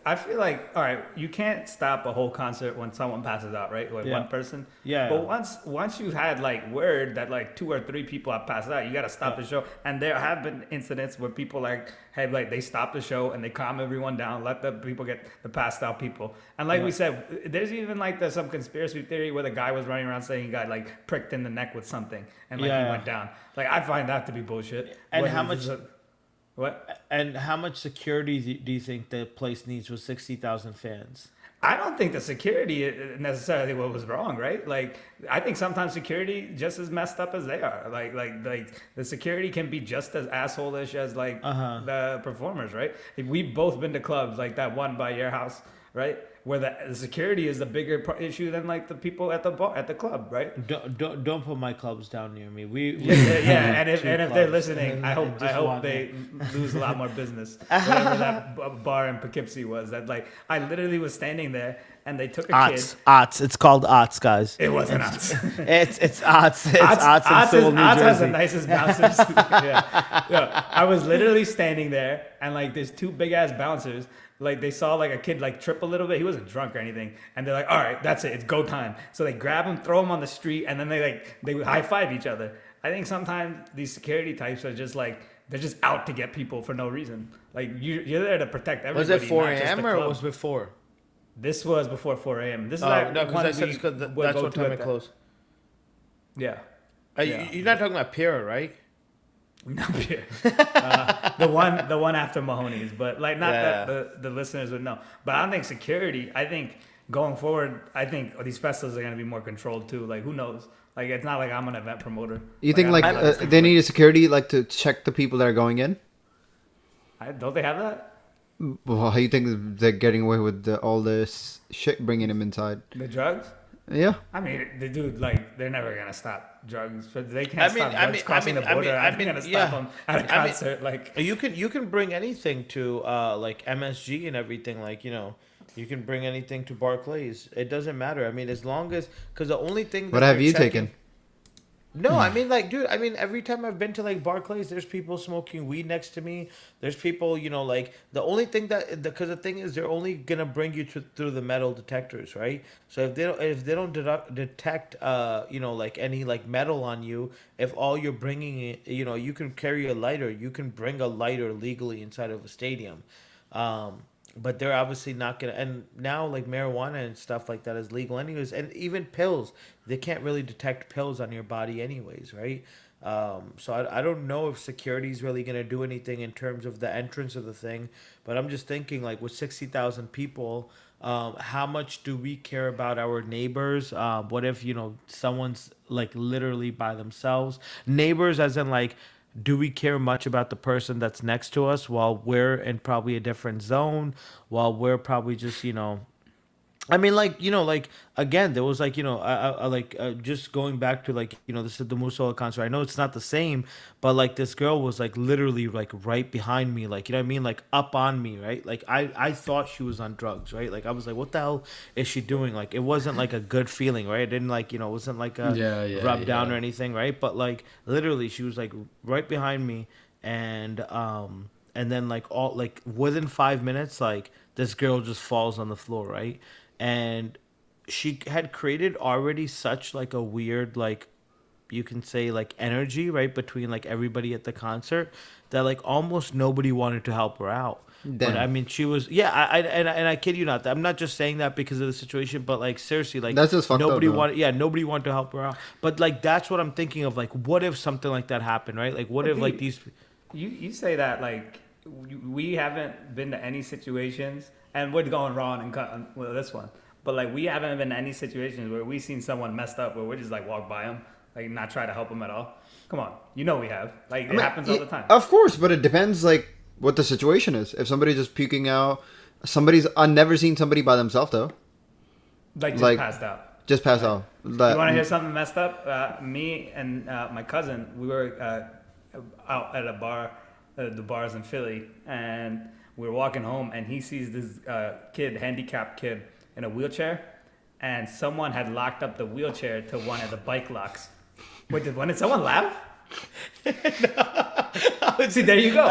I feel like, all right, you can't stop a whole concert when someone passes out, right? Like Yeah. one person. Yeah. But once you've had like word that like 2 or 3 people have passed out, you got to stop the show. And there have been incidents where people like have like they stop the show and they calm everyone down, let the people get the passed out people. And like we said, there's even like there's some conspiracy theory where the guy was running around saying he got like pricked in the neck with something and like he went down. Like I find that to be bullshit. And how much? What? And how much security do you think the place needs with 60,000 fans? I don't think the security is necessarily what was wrong, right? Like, I think sometimes security just as messed up as they are. Like the security can be just as asshole-ish as like the performers, right? Like, we've both been to clubs like that one by your house, right? Where the security is the bigger issue than like the people at the bar, at the club, right? Don't put my clubs down near me. We Yeah, and if they're clubs. listening, I hope want they lose a lot more business. Whatever that bar in Poughkeepsie was, that like I literally was standing there and they took a kid. Ots. It's called Ots, guys. It wasn't Ots. It's Ots. It's Ots in Sewell, New Ots has the Jersey. nicest bouncers. Yeah. I was literally standing there and like there's 2 big ass bouncers. Like they saw like a kid like trip a little bit. He wasn't drunk or anything. And they're like, all right, that's it. It's go time. So they grab him, throw him on the street, and then they high five each other. I think sometimes these security types are just like, they're just out to get people for no reason. Like you're there to protect everybody. Was it 4 not just the a.m. or club. was it before? This was before 4 a.m. This is Oh, like no, one because I said we it's 'cause would that's go what to time at it that- closed. Yeah. Yeah. You're not talking about Pira, right? No beer. The one after Mahoney's, but like not that the listeners would know. But I don't think security. I think going forward, I think these festivals are gonna be more controlled too. Like who knows? Like it's not like I'm an event promoter. You think I like don't know how they need a security like to check the people that are going in? don't they have that? Well, how you think they're getting away with all this shit bringing them inside? The drugs? Yeah. I mean, the dude, like they're never gonna stop drugs. But they can't stop drugs crossing the border. I'm gonna stop them at a concert. Like you can bring anything to like MSG and everything. Like you can bring anything to Barclays. It doesn't matter. I mean, as long as because the only thing. What have you taken? No, I mean, like, dude, I mean, every time I've been to, like, Barclays, there's people smoking weed next to me. There's people, like, the only thing because the thing is, they're only going to bring you through the metal detectors, right? So if they don't detect, like, any, like, metal on you, if all you're bringing, you can carry a lighter. You can bring a lighter legally inside of a stadium. But they're obviously not gonna. And now, like marijuana and stuff like that is legal anyways, and even pills, they can't really detect pills on your body anyways, right? So I don't know if security is really gonna do anything in terms of the entrance of the thing. But I'm just thinking, like with 60,000 people, how much do we care about our neighbors? What if someone's like literally by themselves? Neighbors, as in like. Do we care much about the person that's next to us while we're in probably a different zone, while we're probably just, I mean, like, like, again, there was, like, just going back to, like, this is the Musola concert. I know it's not the same, but, like, this girl was, like, literally, like, right behind me, like, you know what I mean? Like, up on me, right? Like, I thought she was on drugs, right? Like, I was like, what the hell is she doing? Like, it wasn't, like, a good feeling, right? It didn't, like, it wasn't, like, a rub down or anything, right? But, like, literally, she was, like, right behind me, and then, like, all, like, within 5 minutes, like, this girl just falls on the floor, right? And she had created already such like a weird, like you can say like energy, right, between like everybody at the concert that like almost nobody wanted to help her out. Damn. But I mean, she was I kid you not. I'm not just saying that because of the situation, but like seriously, like that's just fucked nobody up, nobody wanted to help her out. But like that's what I'm thinking of. Like, what if something like that happened, right? Like, what if like these? You say that like we haven't been to any situations. And we're going raw and cut with this one. But, like, we haven't been in any situations where we've seen someone messed up where we're just, like, walk by them, like, not try to help them at all. Come on. You know we have. Like, it happens all the time. Of course, but it depends, like, what the situation is. If somebody's just puking out, I've never seen somebody by themselves, though. Like, passed out. Just pass out. You want to hear something messed up? Me and my cousin, we were out at a bar, the bars in Philly, and we were walking home, and he sees this handicapped kid in a wheelchair, and someone had locked up the wheelchair to one of the bike locks. Wait, did someone laugh? See, there you go.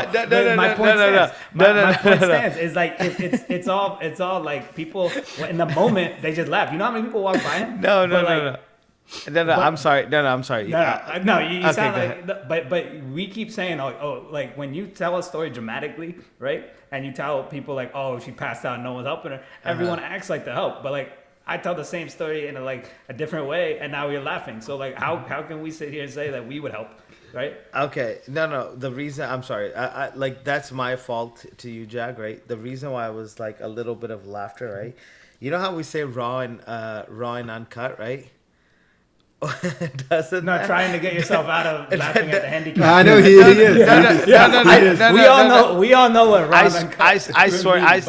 My point stands. My point stands is like it's all like people in the moment they just laugh. You know how many people walk by him? No. But- I'm sorry. I'm sorry. No, you Okay, sound go like, but we keep saying, like when you tell a story dramatically, right? And you tell people like, oh, she passed out, no one's helping her. Everyone acts like to help, but like I tell the same story in a different way, and now we're laughing. So like, how can we sit here and say that we would help, right? Okay, no. The reason I'm sorry, I like that's my fault to you, Jag. Right? The reason why I was like a little bit of laughter, right? You know how we say raw and uncut, right? Doesn't Not that- trying to get yourself out of laughing at the handicap. I know he is. We all know what Ron I swear, I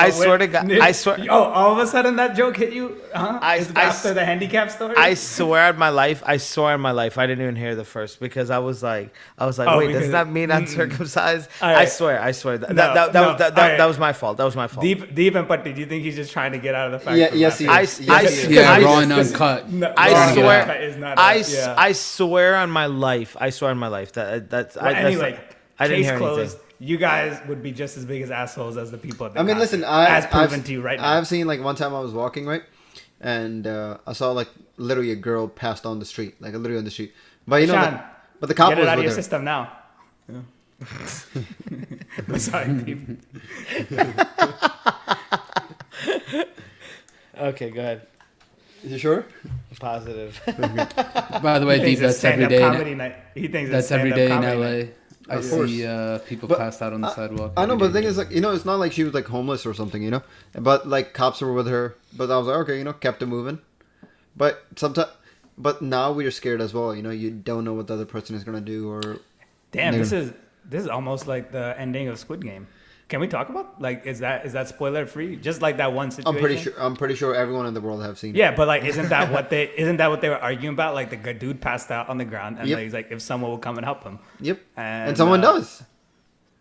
swear to God, I swear. Oh, all of a sudden that joke hit you? Huh? I- After the handicap story? I swear on my life, I didn't even hear the first because I was like, Oh, wait, because- does that mean uncircumcised? All right. I swear that No, that was my fault. That was my fault. Deep and Patti, do you think he's just trying to get out of the fact? Yeah, that yes, he laughing- is. Yeah, raw and I uncut. No, I Ron swear- Uncut is not I swear on my life. Anyway, I didn't case hear closed. anything. You guys would be just as big as assholes as the people at the I mean, concert, listen, as proven to you right now. I've seen like one time I was walking, right, and I saw like literally a girl passed on the street, like literally on the street. But you know, Sean, but the cop Get it was out of with your her. system now. I'm sorry, people. Okay, go ahead. You sure? Positive. By the way, He Deep, thinks it's that's every stand-up day. comedy night. He thinks it's That's every stand-up day in comedy LA. night. I Of course. see people But passed out on the sidewalk. I know, every but the day. thing is, like, you know, it's not like she was like homeless or something, you know. But like cops were with her. But I was like, okay, you know, kept it moving. But sometimes, but now we're scared as well. You know, you don't know what the other person is gonna do, or Damn, They're- this is almost like the ending of Squid Game. Can we talk about like is that spoiler free? Just like that one situation. I'm pretty sure everyone in the world have seen it. Yeah, but like, isn't that what they were arguing about? Like the good dude passed out on the ground, and Yep. like, he's like, if someone will come and help him. Yep. And, And someone does.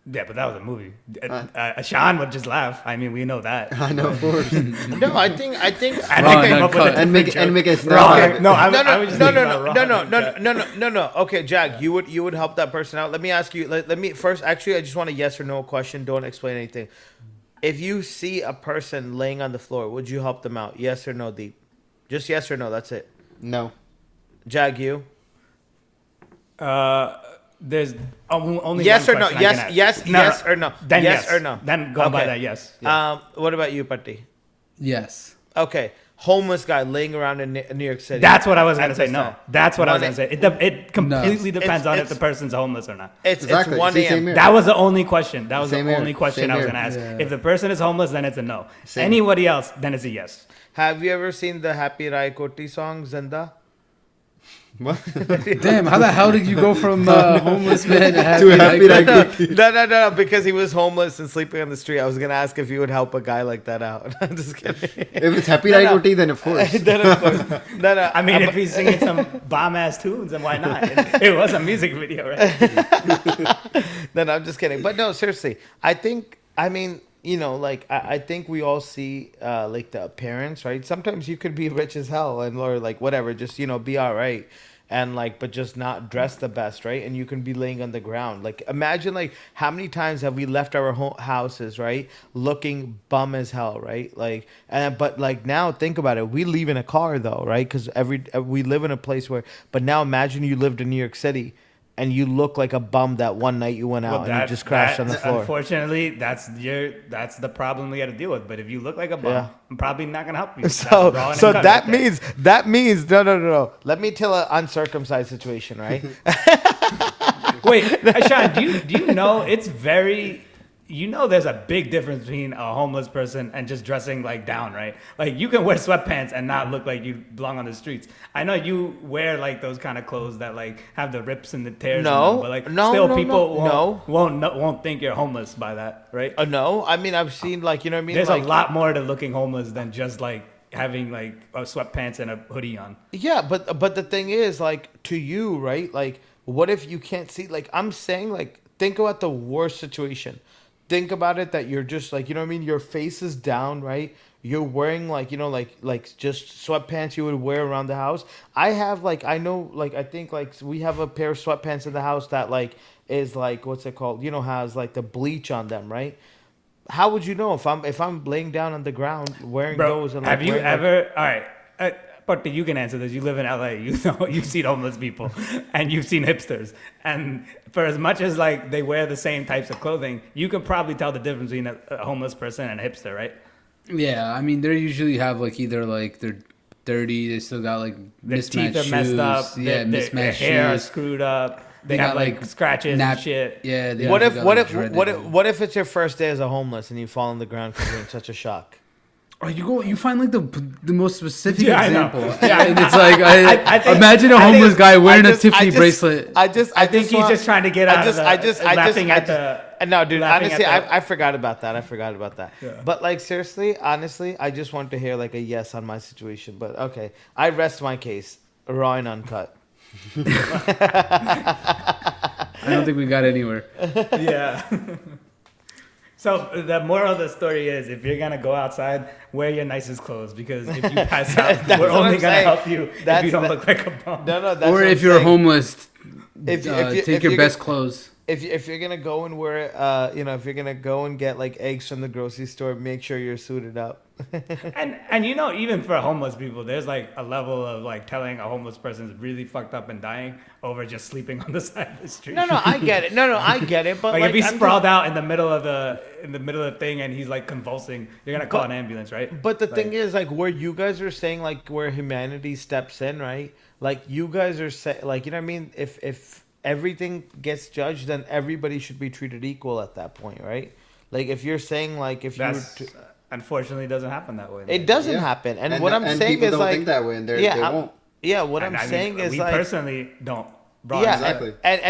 Yeah, but that was a movie. Sean would just laugh. I mean, we know that. I know, of course. No, I think And Wrong, they came up with uncut. a and make different and make joke. it snap. No, I no, was just thinking about Ron. no. Okay, Jack, you would help that person out. Let me ask you. Let me first. Actually, I just want a yes or no question. Don't explain anything. If you see a person laying on the floor, would you help them out? Yes or no, Deep? Just yes or no. That's it. No. Jag, you? There's only Yes one or no? question I Yes, can ask. yes, yes or no? Then yes or no? Then go by Okay. that. Yes. Yeah. What about you, Patti? Yes. Okay, homeless guy laying around in New York City. That's what I was gonna At say. this No, time. that's what I was One gonna say. It completely depends on if It's- the person's homeless or not. It's Exactly. 1 See, a.m. same here. That was the only question. That was Same the here. only question Same I was here. gonna ask. Yeah. If the person is homeless, then it's a no. Same. Anybody else, then it's a yes. Have you ever seen the Happy Rai Koti song Zinda? What? Damn, how the hell did you go from homeless man to happy? To happy like, like- No, because he was homeless and sleeping on the street. I was gonna ask if you would help a guy like that out. I'm just kidding. If it's happy No, like no. roti, then of course. Then of course. No. I mean, if he's singing some bomb ass tunes, then why not? It was a music video, right? No, I'm just kidding. But no, seriously, I think. I mean, you know, like I think we all see like the appearance, right? Sometimes you could be rich as hell and or like whatever, just be all right. And like, but just not dressed the best, right? And you can be laying on the ground. Like, imagine like how many times have we left our houses, right, looking bum as hell, right? Like, and but like now think about it. We leave in a car though, right? Because we live in a place where. But now imagine you lived in New York City, and you look like a bum that one night you went out and you just crashed on the floor. Unfortunately, that's the problem we got to deal with. But if you look like a bum, Yeah. I'm probably not gonna help you. That's So raw and so uncut that right there. means no. Let me tell an uncircumcised situation, right? Wait, Sean, do you know it's very. You know, there's a big difference between a homeless person and just dressing like down, right? Like you can wear sweatpants and not look like you belong on the streets. I know you wear like those kind of clothes that like have the rips and the tears. No, in them, but like no, still no, people no, won't think you're homeless by that, right? No, I mean I've seen like what I mean. There's like, a lot more to looking homeless than just like having like sweatpants and a hoodie on. Yeah, but the thing is, like, to you, right? Like, what if you can't see? Like, I'm saying, like, think about the worst situation. Think about it that you're just like, you know what I mean? Your face is down, right? you're wearing like like just sweatpants you would wear around the house. I have like I know like I think like we have a pair of sweatpants in the house that like is like what's it called? Has like the bleach on them, right? How would you know if I'm laying down on the ground wearing Bro, those and like have you wearing, like, ever? All right, but you can answer this. You live in LA. You know you've seen homeless people, and you've seen hipsters. And for as much as like they wear the same types of clothing, you can probably tell the difference between a homeless person and a hipster, right? Yeah, I mean, they usually have like either like they're dirty, they still got like Their mismatched teeth are messed shoes, up. yeah, Their mismatched hair is shoes. screwed up. They got, have like scratches and shit. Yeah. They what also if got, what like, if dreaded what if hair. what if it's your first day as a homeless and you fall on the ground because you're in such a shock? Oh, you find like the most specific Yeah, I know. example, Yeah. and it's like I think- imagine a I think homeless guy wearing I a Tiffany bracelet. I think he's just trying to get out of the laughing at the. No, dude. laughing Honestly, at the- I forgot about that. Yeah. But like seriously, honestly, I just want to hear like a yes on my situation. But okay, I rest my case. Raw and uncut. I don't think we got anywhere. Yeah. So the moral of the story is, if you're gonna go outside, wear your nicest clothes, because if you pass out, That's we're what only I'm gonna saying. help you if That's you don't the- look like a bum. No, that's Or what if I'm you're saying. homeless, If take your you're best gonna- clothes. If you're gonna go and wear, if you're gonna go and get like eggs from the grocery store, make sure you're suited up. And even for homeless people, there's like a level of like telling a homeless person is really fucked up and dying over just sleeping on the side of the street. No, I get it. No, I get it. But Like, if he's I'm sprawled out in the middle of the thing and he's like convulsing, you're gonna call But- an ambulance, right? But the Like- thing is, like, where you guys are saying, like, where humanity steps in, right? Like, you guys are saying, like, you know what I mean? If everything gets judged, then everybody should be treated equal at that point, right? Like, if you're saying, like, if That's you, unfortunately doesn't happen that way. it doesn't Yeah. happen. And what I'm and saying people is don't like, think that way, and they yeah, won't. yeah. What And I'm I mean, saying is we like, personally don't. Bro, yeah, exactly. and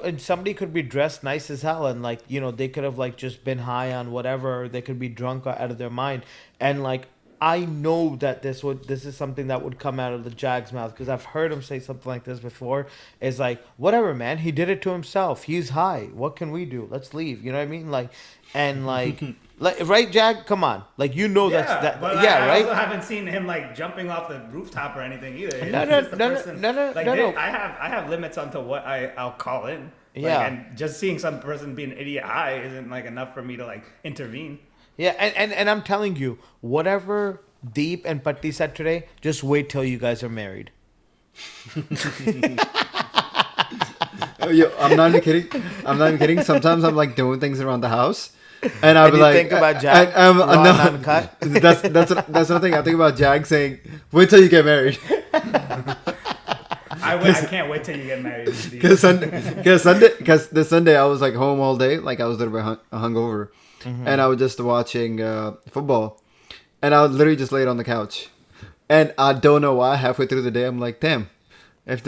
and somebody could be dressed nice as hell, and like they could have like just been high on whatever, or they could be drunk out of their mind, and like I know that this is something that would come out of the Jag's mouth, because I've heard him say something like this before. It's like, whatever, man, he did it to himself. He's high. What can we do? Let's leave. You know what I mean? Like, and like, right, Jag? Come on, like that's that. But Yeah, I right. also haven't seen him like jumping off the rooftop or anything either. No, It's no, just the no, no, person- no, no, like, no, no. I have limits onto what I'll call in. Like, Yeah. and just seeing some person be an idiot high isn't like enough for me to like intervene. Yeah, and I'm telling you, whatever Deep and Patti said today, just wait till you guys are married. Oh, yo, I'm not even kidding. I'm not even kidding. Sometimes I'm like doing things around the house, and I'll And be you like, think about Jag, I'm raw no, and uncut? that's one thing I think about Jag saying, "Wait till you get married." I can't wait till you get married. Steve. Because this Sunday I was like home all day, like I was a little bit hungover, Mm-hmm. and I was just watching football, and I was literally just laid on the couch, and I don't know why. Halfway through the day, I'm like, damn. If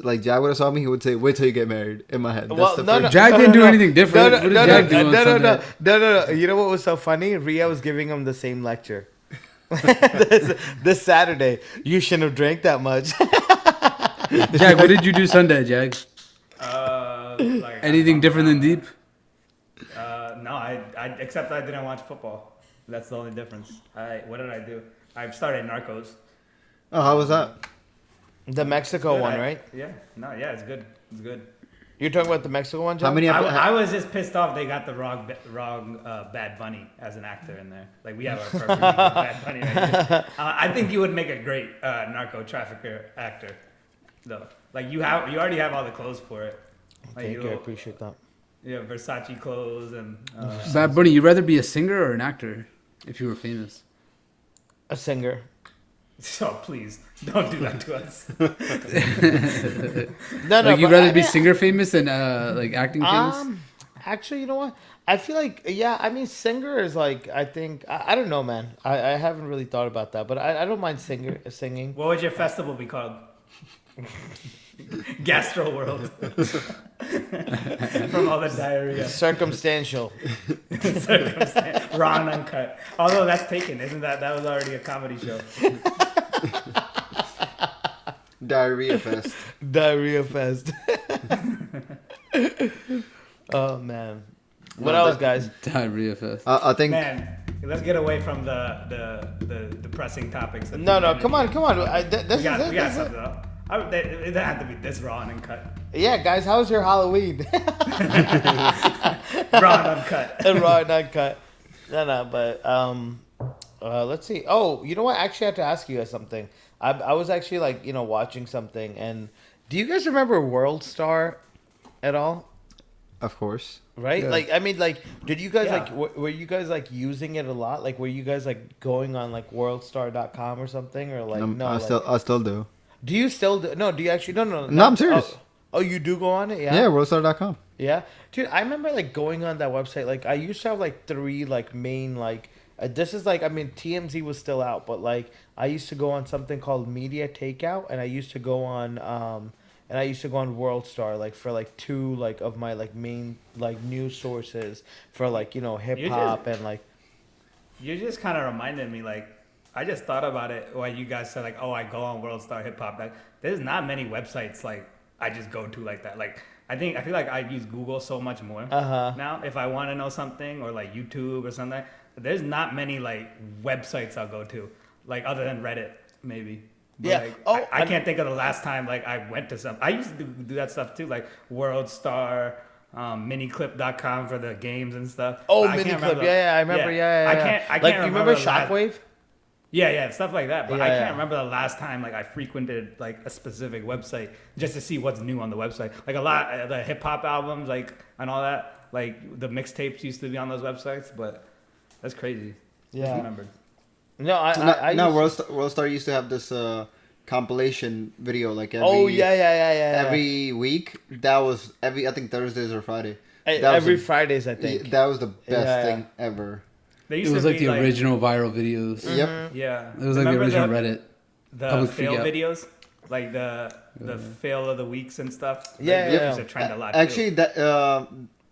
like Jag would have saw me, he would say, "Wait till you get married." In my head, Well, no, Jag didn't do anything different. What did Jag do on Sunday? No. You know what was so funny? Ria was giving him the same lecture. this Saturday, you shouldn't have drank that much. Jag, what did you do Sunday, Jag? Like, Anything different than Deep? No, I except I didn't watch football. That's the only difference. What did I do? I started Narcos. Oh, how was that? The Mexico Good, one, right? Yeah. No, yeah, it's good. It's good. You're talking about the Mexico one, John? How many? I was just pissed off they got the wrong Bad Bunny as an actor in there. Like, we have a perfect Bad Bunny right here. I think you would make a great narco trafficker actor, though. Like, you already have all the clothes for it. Like, Thank you, I appreciate that. Yeah, Versace clothes and. Bad Bunny, you'd rather be a singer or an actor if you were famous? A singer. So please don't do that to us. No, Like, you'd but rather I be mean, singer famous than like acting famous? Actually, you know what? I feel like, yeah, I mean, singer is like, I think, I don't know, man. I haven't really thought about that, but I don't mind singing. What would your festival be called? Astroworld. From all the diarrhea. Circumstantial. Raw and uncut. Although that's taken, isn't that? That was already a comedy show. Diarrhea fest. Diarrhea fest. Oh, man. What No, else, guys? Diarrhea fest. I think Man, let's get away from the depressing topics. Of No, humanity. come on. This We got is we it. got This is something it. though. It doesn't have to be this raw and uncut. Yeah, guys, how was your Halloween? Raw and uncut. And raw and uncut. No, but let's see. Oh, you know what? Actually, I have to ask you guys something. I was actually like, watching something, and do you guys remember World Star at all? Of course. Right? Yeah. Like, I mean, like, did you guys Yeah. like were you guys like using it a lot? Like, were you guys like going on like worldstar.com or something, or like no? I still do. Do you still do? No, do you actually? No. No, I'm serious. Oh, you do go on it? Yeah. Yeah, worldstar.com. Yeah, dude, I remember like going on that website. Like, I used to have like three like main like. This is like, I mean, TMZ was still out, but like I used to go on something called Media Takeout, and I used to go on WorldStar like for like two like of my like main like news sources for like hip hop and like. You just kind of reminded me, like, I just thought about it when you guys said, like, oh, I go on World Star Hip Hop. Like, there's not many websites, like, I just go to like that. Like, I feel like I use Google so much more now. If I want to know something, or like YouTube or something, there's not many, like, websites I'll go to, like, other than Reddit, maybe. But, Yeah. like, Oh, I can't think of the last time, like, I went to some. I used to do that stuff too, like World Star, miniclip.com for the games and stuff. Oh, But I can't Miniclip. remember- Yeah, I remember. Yeah. I can't Like, you remember the last- Shockwave? Yeah, stuff like that. But I Yeah, can't yeah. remember the last time like I frequented like a specific website just to see what's new on the website. Like a lot of the hip hop albums, like and all that, like the mixtapes used to be on those websites. But that's crazy. Yeah. I remember. No, I No, used- Worldstar used to have this compilation video like every Oh yeah. every week. That was I think Thursdays or Friday. That was Every the- Fridays, I think. That was the best Yeah. thing ever. They It used was to like be the original viral videos. Yep. Yeah. It was like the Remember original Reddit. The Public fail freak out. videos, like the fail of the weeks and stuff. Yeah, Like, yeah. It used to trend a lot. Actually, too. that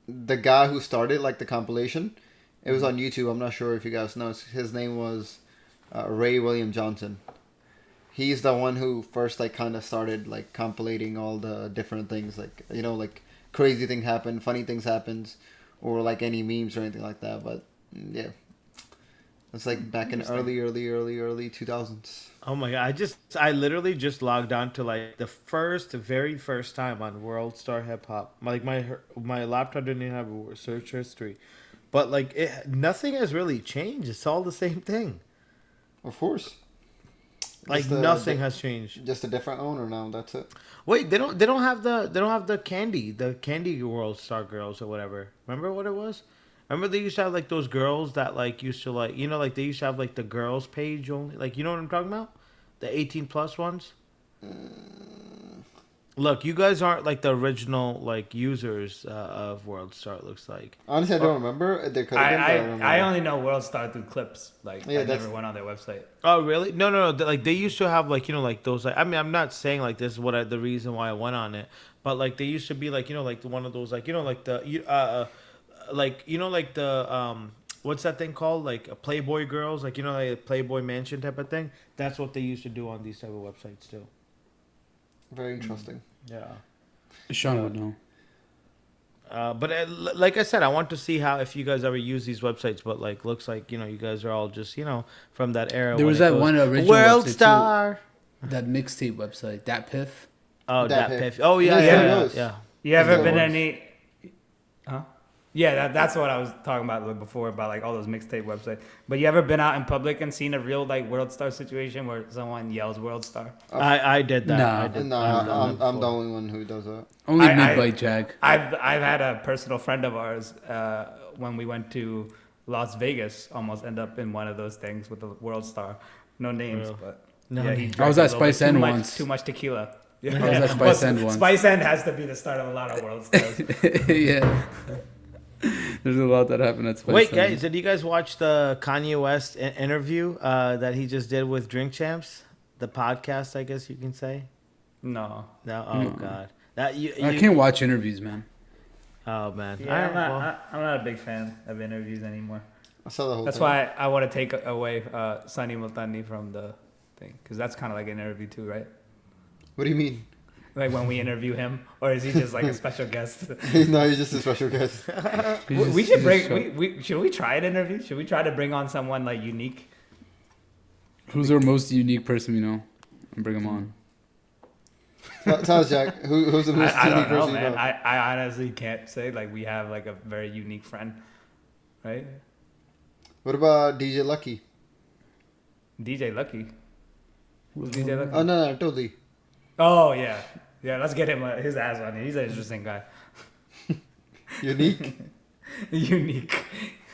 the guy who started like the compilation, it was on YouTube. I'm not sure if you guys know. His name was Ray William Johnson. He's the one who first like kind of started like compilating all the different things, like like crazy thing happened, funny things happens, or like any memes or anything like that. But yeah, it's like back in early 2000s. Oh my god! I literally just logged on to like the very first time on World Star Hip Hop. Like my laptop didn't even have a search history, but like nothing has really changed. It's all the same thing. Of course. Like Just a- nothing has changed. Just a different owner now. That's it. Wait, they don't have the candy World Star girls or whatever. Remember what it was? Remember they used to have like those girls that like used to like like they used to have like the girls page only, like you know what I'm talking about, the 18+ ones. Look, you guys aren't like the original like users of World Star. It looks like. Honestly, I don't remember. There could have been. But I don't remember. I only know World Star through clips. Like Yeah, I that's- never went on their website. Oh really? No. Like they used to have like like those. Like I mean, I'm not saying like this is the reason why I went on it, but like they used to be like like one of those like like the like like the what's that thing called, like Playboy girls, like like Playboy Mansion type of thing. That's what they used to do on these type of websites too. Very interesting. Yeah. Sean would know. But like I said, I want to see how if you guys ever use these websites. But like, looks like you guys are all just from that era. There when was it that goes, one original World website, too. Star. That mixtape website, that Piff. Oh, That that Piff. Piff. Oh yeah, Yeah, yeah, it yeah. was. yeah. You ever that been was- any? Huh? Yeah, that's what I was talking about before about like all those mixtape websites. But you ever been out in public and seen a real like World Star situation where someone yells World Star? I did that. Nah. I did, No, I've done that I'm the before. only one who does that. Only I- mid-bite Jag. I've had a personal friend of ours when we went to Las Vegas almost end up in one of those things with the World Star. No names, Real. but No yeah, he names. drank I was a at little bit Spice too End much- once. Too much tequila. Yeah. I was at Spice End once. Spice End has to be the start of a lot of World Stars. Yeah. There's a lot that happened at Spice Wait, End. guys, did you guys watch the Kanye West interview that he just did with Drink Champs? The podcast, I guess you can say. No. No, oh No. god, that you. I can't watch interviews, man. Oh man, Yeah, Alright, well, I'm not a big fan of interviews anymore. I saw the whole That's thing. why I want to take away Sunny Multani from the thing, because that's kind of like an interview too, right? What do you mean? Like when we interview him, or is he just like a special guest? No, he's just a special guest. We should bring. Should we try an interview? Should we try to bring on someone like unique? Who's our most unique person we know? And bring him on. Tell us, Jack. Who's the most I unique don't know, person you man. know? I honestly can't say. Like we have like a very unique friend, right? What about DJ Lucky? DJ Lucky. Who's DJ Lucky? Oh no, totally. Oh yeah. Let's get him his ass on here. He's an interesting guy. Unique. Unique.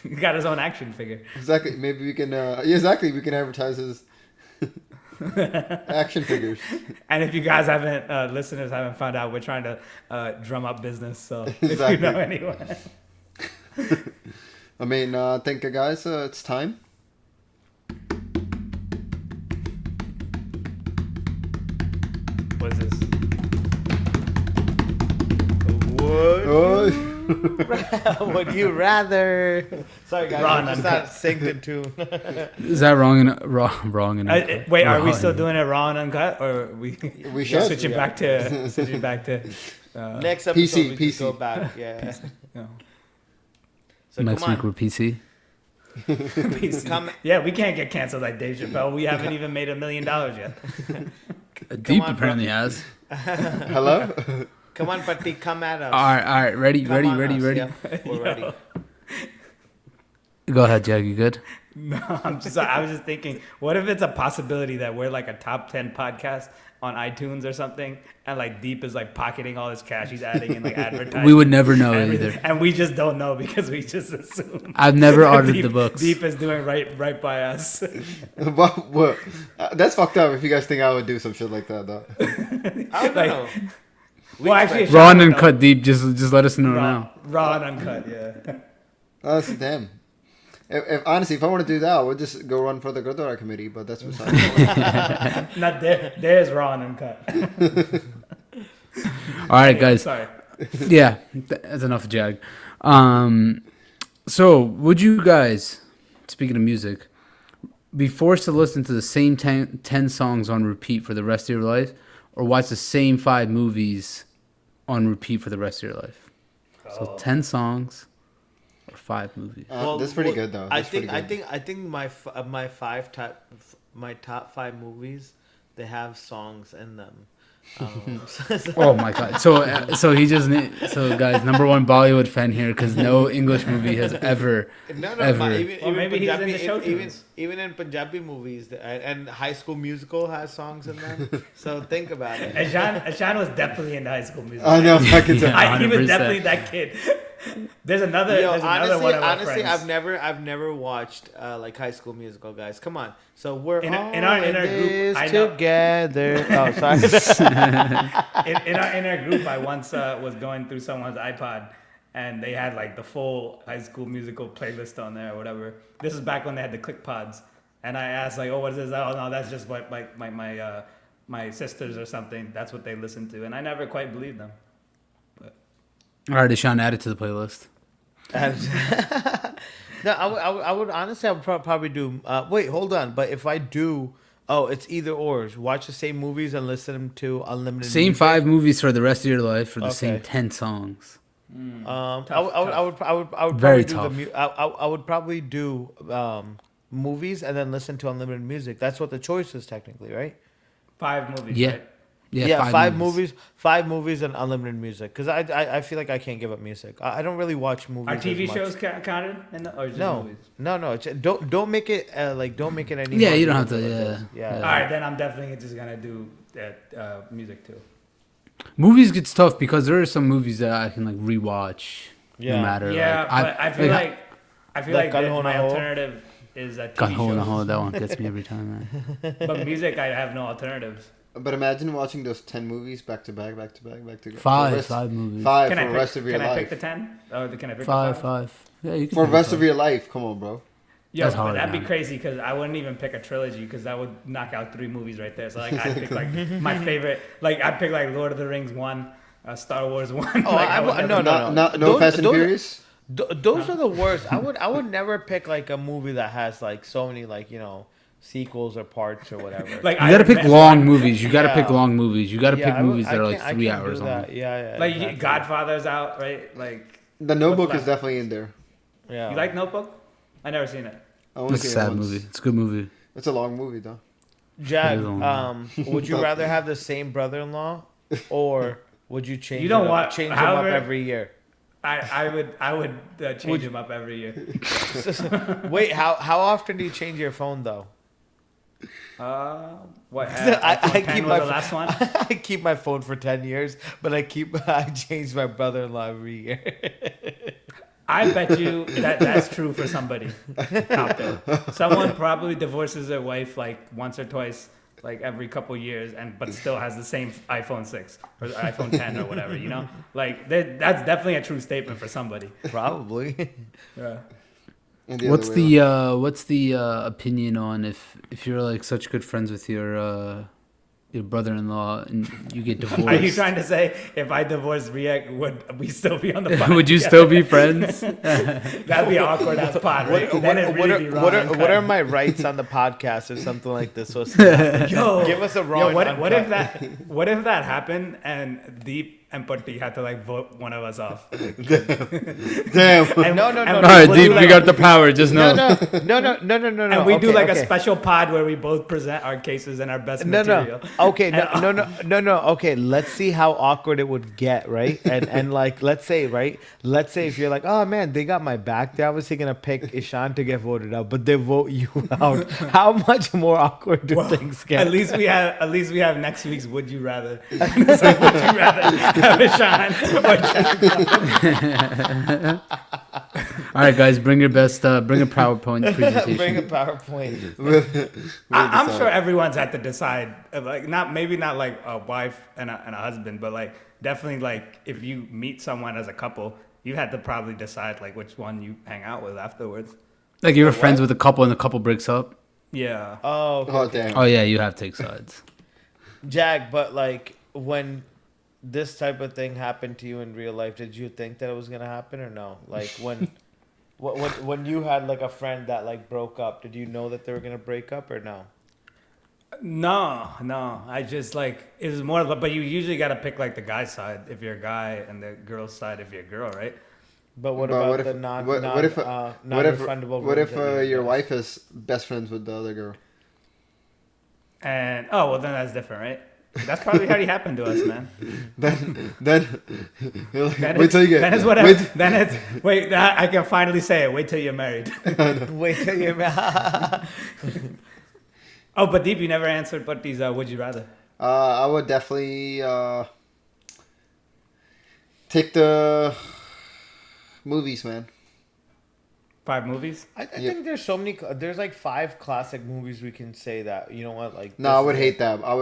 He got his own action figure. Exactly. Maybe we can. Exactly. We can advertise his action figures. And if you guys haven't, listeners haven't found out, we're trying to drum up business. So Exactly. if you know anyone. I mean, thank you guys. It's time. What's this? Oh. Would you rather? Sorry, guys. Raw I'm just uncut. not synced in tune. Is that wrong? Wrong and Wait, Or are we hot still and- doing it raw and uncut, or We should. switching back to switching back to? Next episode, PC, we just PC. go back. Yeah. No. So Next come week on. we're PC. Come- Yeah, we can't get canceled like Dave Chappelle. We haven't even made $1 million yet. Deep on, apparently has. Hello. Come on, Patti, come at us. All right. Ready. Come on us, Ready. yeah. We're ready. Go ahead, Jag. You good? No, I was just thinking, what if it's a possibility that we're like a top 10 podcast on iTunes or something, and like Deep is like pocketing all his cash he's adding in like advertising. We would never know and, either. and we just don't know because we just assume. I've never audited Deep, the books. Deep is doing right by us. What? That's fucked up. If you guys think I would do some shit like that, though. I don't Like, know. well, actually, Raw Sean and would cut deep. Just let us know know. now. Raw and uncut, yeah. Oh, that's damn. If honestly, if I want to do that, I would just go run for the Gurdwara committee. But that's beside the point. Not there. There's raw and uncut. All right, guys. Sorry. Yeah, that's enough of Jag. So, would you guys, speaking of music, be forced to listen to the same 10 songs on repeat for the rest of your life, or watch the same 5 movies on repeat for the rest of your life? So 10 songs or 5 movies. That's pretty good, though. I That's pretty think good. I think my top 5 movies, they have songs in them. Oh my god! So he just so guys, number one Bollywood fan here because no English movie has ever ever. Or maybe he's Punjabi, into show tunes. even in Punjabi movies, and High School Musical has songs in them. So think about it. Ashan was definitely into High School Musical. I know. I can tell. Yeah. He was 100%. definitely that kid. There's another. Yo, There's another one of our honestly, friends. I've never watched like High School Musical, guys. Come on. So we're In all our group, this I know. together. Oh, sorry. in our group, I once was going through someone's iPod, and they had like the full High School Musical playlist on there or whatever. This is back when they had the click pods, and I asked like, "Oh, what is this?" Oh no, that's just what my sisters or something. That's what they listen to, and I never quite believed them. All right, Deshaun, add it to the playlist. No, I would honestly, I would probably do. Wait, hold on. But if I do, it's either or. Watch the same movies and listen to unlimited. Same music. 5 movies for the rest of your life for the same Okay. 10 songs. I would Very probably do tough. I would probably do movies and then listen to unlimited music. That's what the choice is technically, right? 5 movies. Yeah. Right? Yeah, 5 movies and unlimited music. Because I feel like I can't give up music. I don't really watch movies. Are as TV much. shows counted in the, or just No, movies? no. Don't make it don't make it any. Yeah, more you don't have to. difficult. Yeah. All right, then I'm definitely just gonna do music too. Movies gets tough because there are some movies that I can like rewatch. Yeah. No matter. Yeah, like, but I feel like Like that Gun my Ho Na Ho? alternative is a Gun TV Ho Na shows. Ho, that one gets me every time, man. But music, I have no alternatives. But imagine watching those 10 movies back to back to the Five movies. Five Can for I the pick, rest of your can I life. pick the 10? Or can I pick Five. the 5? Yeah, you can. For the pick rest five. of your life, come on, bro. Yo, That's but hard, that'd be man. crazy because I wouldn't even pick a trilogy because that would knock out 3 movies right there. So like I'd pick like my favorite, like I'd pick like Lord of the Rings 1, Star Wars 1. Oh, like, I would would- never- no. No Fast and Those- Furious. Those are the worst. I would never pick like a movie that has like so many like sequels or parts or whatever. Like You gotta Iron pick Man long one. movies. You gotta Yeah. pick long movies. You gotta Yeah, pick I would- movies that I are like can't- I 3 can't do hours long. that. Yeah. Like exactly. Godfather's out, right? Like The Notebook What's is left? definitely in there. Yeah. you like Notebook? I never seen it. I only It's a seen it sad once. movie. It's a good movie. It's a long movie though. Jag, It is on. would you rather have the same brother-in-law, or would you change? You don't him, want- change him however- up every year. I would change Would- him up every year. Wait, how often do you change your phone though? What? I iPhone 10 keep was my the last one. I keep my phone for 10 years, but I change my brother-in-law every year. I bet you that's true for somebody out there. Someone probably divorces their wife like once or twice, like every couple years, but still has the same iPhone 6 or iPhone 10 or whatever. You know, like that's definitely a true statement for somebody. Probably. Yeah. And the What's other way around. what's the opinion on if you're like such good friends with your brother-in-law and you get divorced? Are you trying to say if I divorced Riek, would we still be on the podcast? Would you still be friends? That'd be an awkward ass pod, right? What, Then it'd really be raw what and are cut. my rights on the podcast or something like this? Supposed to happen? Yo, Give us a raw. yo, what and if uncut. what if that happened and Deep and Putty had to like vote one of us off? Damn. And, No. All right, we'll Deep, do, you like, got the power. Just know. No. and we do Okay, like okay. a special pod where we both present our cases and our best No. material. Okay, And- no. Okay, let's see how awkward it would get, right? And like, let's say if you're like, oh man, they got my back. They're obviously gonna pick Ishan to get voted out, but they vote you out. How much more awkward do things get? At least we have next week's Would You Rather. It's like, would you rather have a Sean or Jack? All right, guys, bring your best. Bring a PowerPoint presentation. Bring a PowerPoint. I'm sure everyone's had to decide, like maybe not like a wife and a husband, but like definitely like if you meet someone as a couple, you had to probably decide like which one you hang out with afterwards. Like you were friends with a couple and the couple breaks up. Yeah. Oh, okay. Oh damn. Oh yeah, you have to take sides. Jag, but like when this type of thing happened to you in real life, did you think that it was gonna happen or no? Like when when you had like a friend that like broke up, did you know that they were gonna break up or no? No. I just like it was more, but you usually got to pick like the guy's side if you're a guy and the girl's side if you're a girl, right? But what But about what if- the what if non-refundable? What if rooms that you your guys- wife is best friends with the other girl? And well then that's different, right? That's probably already happened to us, man. Then you're like, Then wait it's, till you get. then it's whatever. Wait, Then it's wait. I can finally say it. Wait till you're married. Wait till you. Oh, but Deep, you never answered. But these would you rather? I would definitely take the movies, man. 5 movies. I think there's so many. There's like 5 classic movies we can say that you know what like. No, I would hate that. I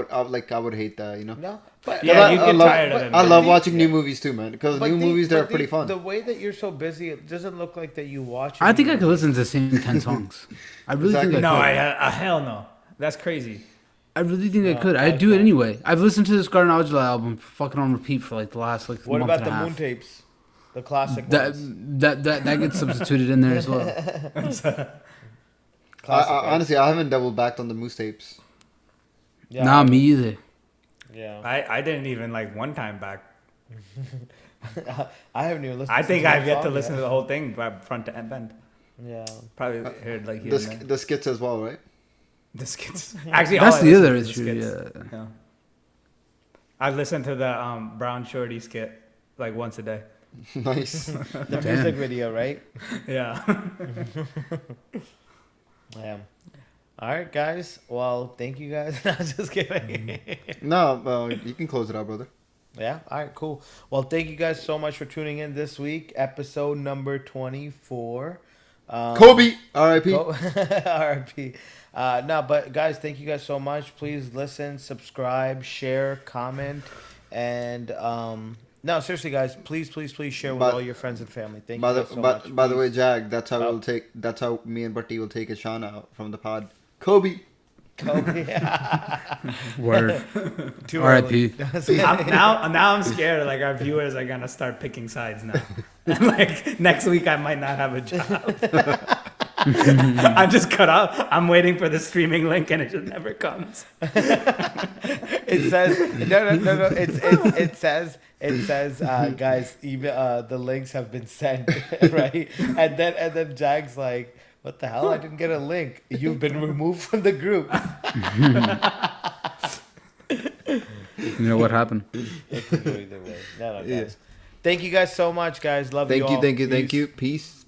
would hate that. You know. No, but Yeah, you I get love, tired of it. I man. love watching new movies too, man. Because But new movies they're pretty fun. The way that you're so busy, it doesn't look like that you watch. I think I any could listen to the same 10 songs. I really Exactly. think I No, could. hell no. That's crazy. I really think I No, could. I I'd do it can't. anyway. I've listened to this Garden Aujla album fucking on repeat for like the last like What month about and the a half. moon tapes? The classic That, ones. that gets substituted in there as well. Classic, I, right? honestly, I haven't double backed on the moose tapes. Yeah, Nah, me either. Yeah, I didn't even like one time back. I haven't even listened. I to think one I've yet to song listen to the whole thing from front to end. Yeah. Probably heard like here The, and there. the skits as well, right? The skits. Actually, That's all I the listen other to is issue. skits. Yeah. Yeah. I listened to the Brown Shorty skit like once a day. Nice. The Damn. music video, right? Yeah. Yeah. All right, guys. Well, thank you guys. No, just kidding. No, you can close it out, brother. Yeah. All right. Cool. Well, thank you guys so much for tuning in this week, episode number 24. Kobe, R.I.P. R.I.P. No, but guys, thank you guys so much. Please listen, subscribe, share, comment, and no, seriously, guys, please share with But- all your friends and family. Thank By you the guys so but much. by the way, Please. Jag, that's how Oh. we'll take. That's how me and Bertie will take Ashana out from the pod. Kobe. Kobe. Word. Too R.I.P. early. now I'm scared. Like our viewers are gonna start picking sides now. Like next week, I might not have a job. I'm just cut off. I'm waiting for the streaming link, and it just never comes. It says no. It says guys, email the links have been sent, right? And then Jack's like, what the hell? I didn't get a link. You've been removed from the group. You know what happened? It could go either way. No, guys. Thank you guys so much, guys. Love you all. Thank you. Peace.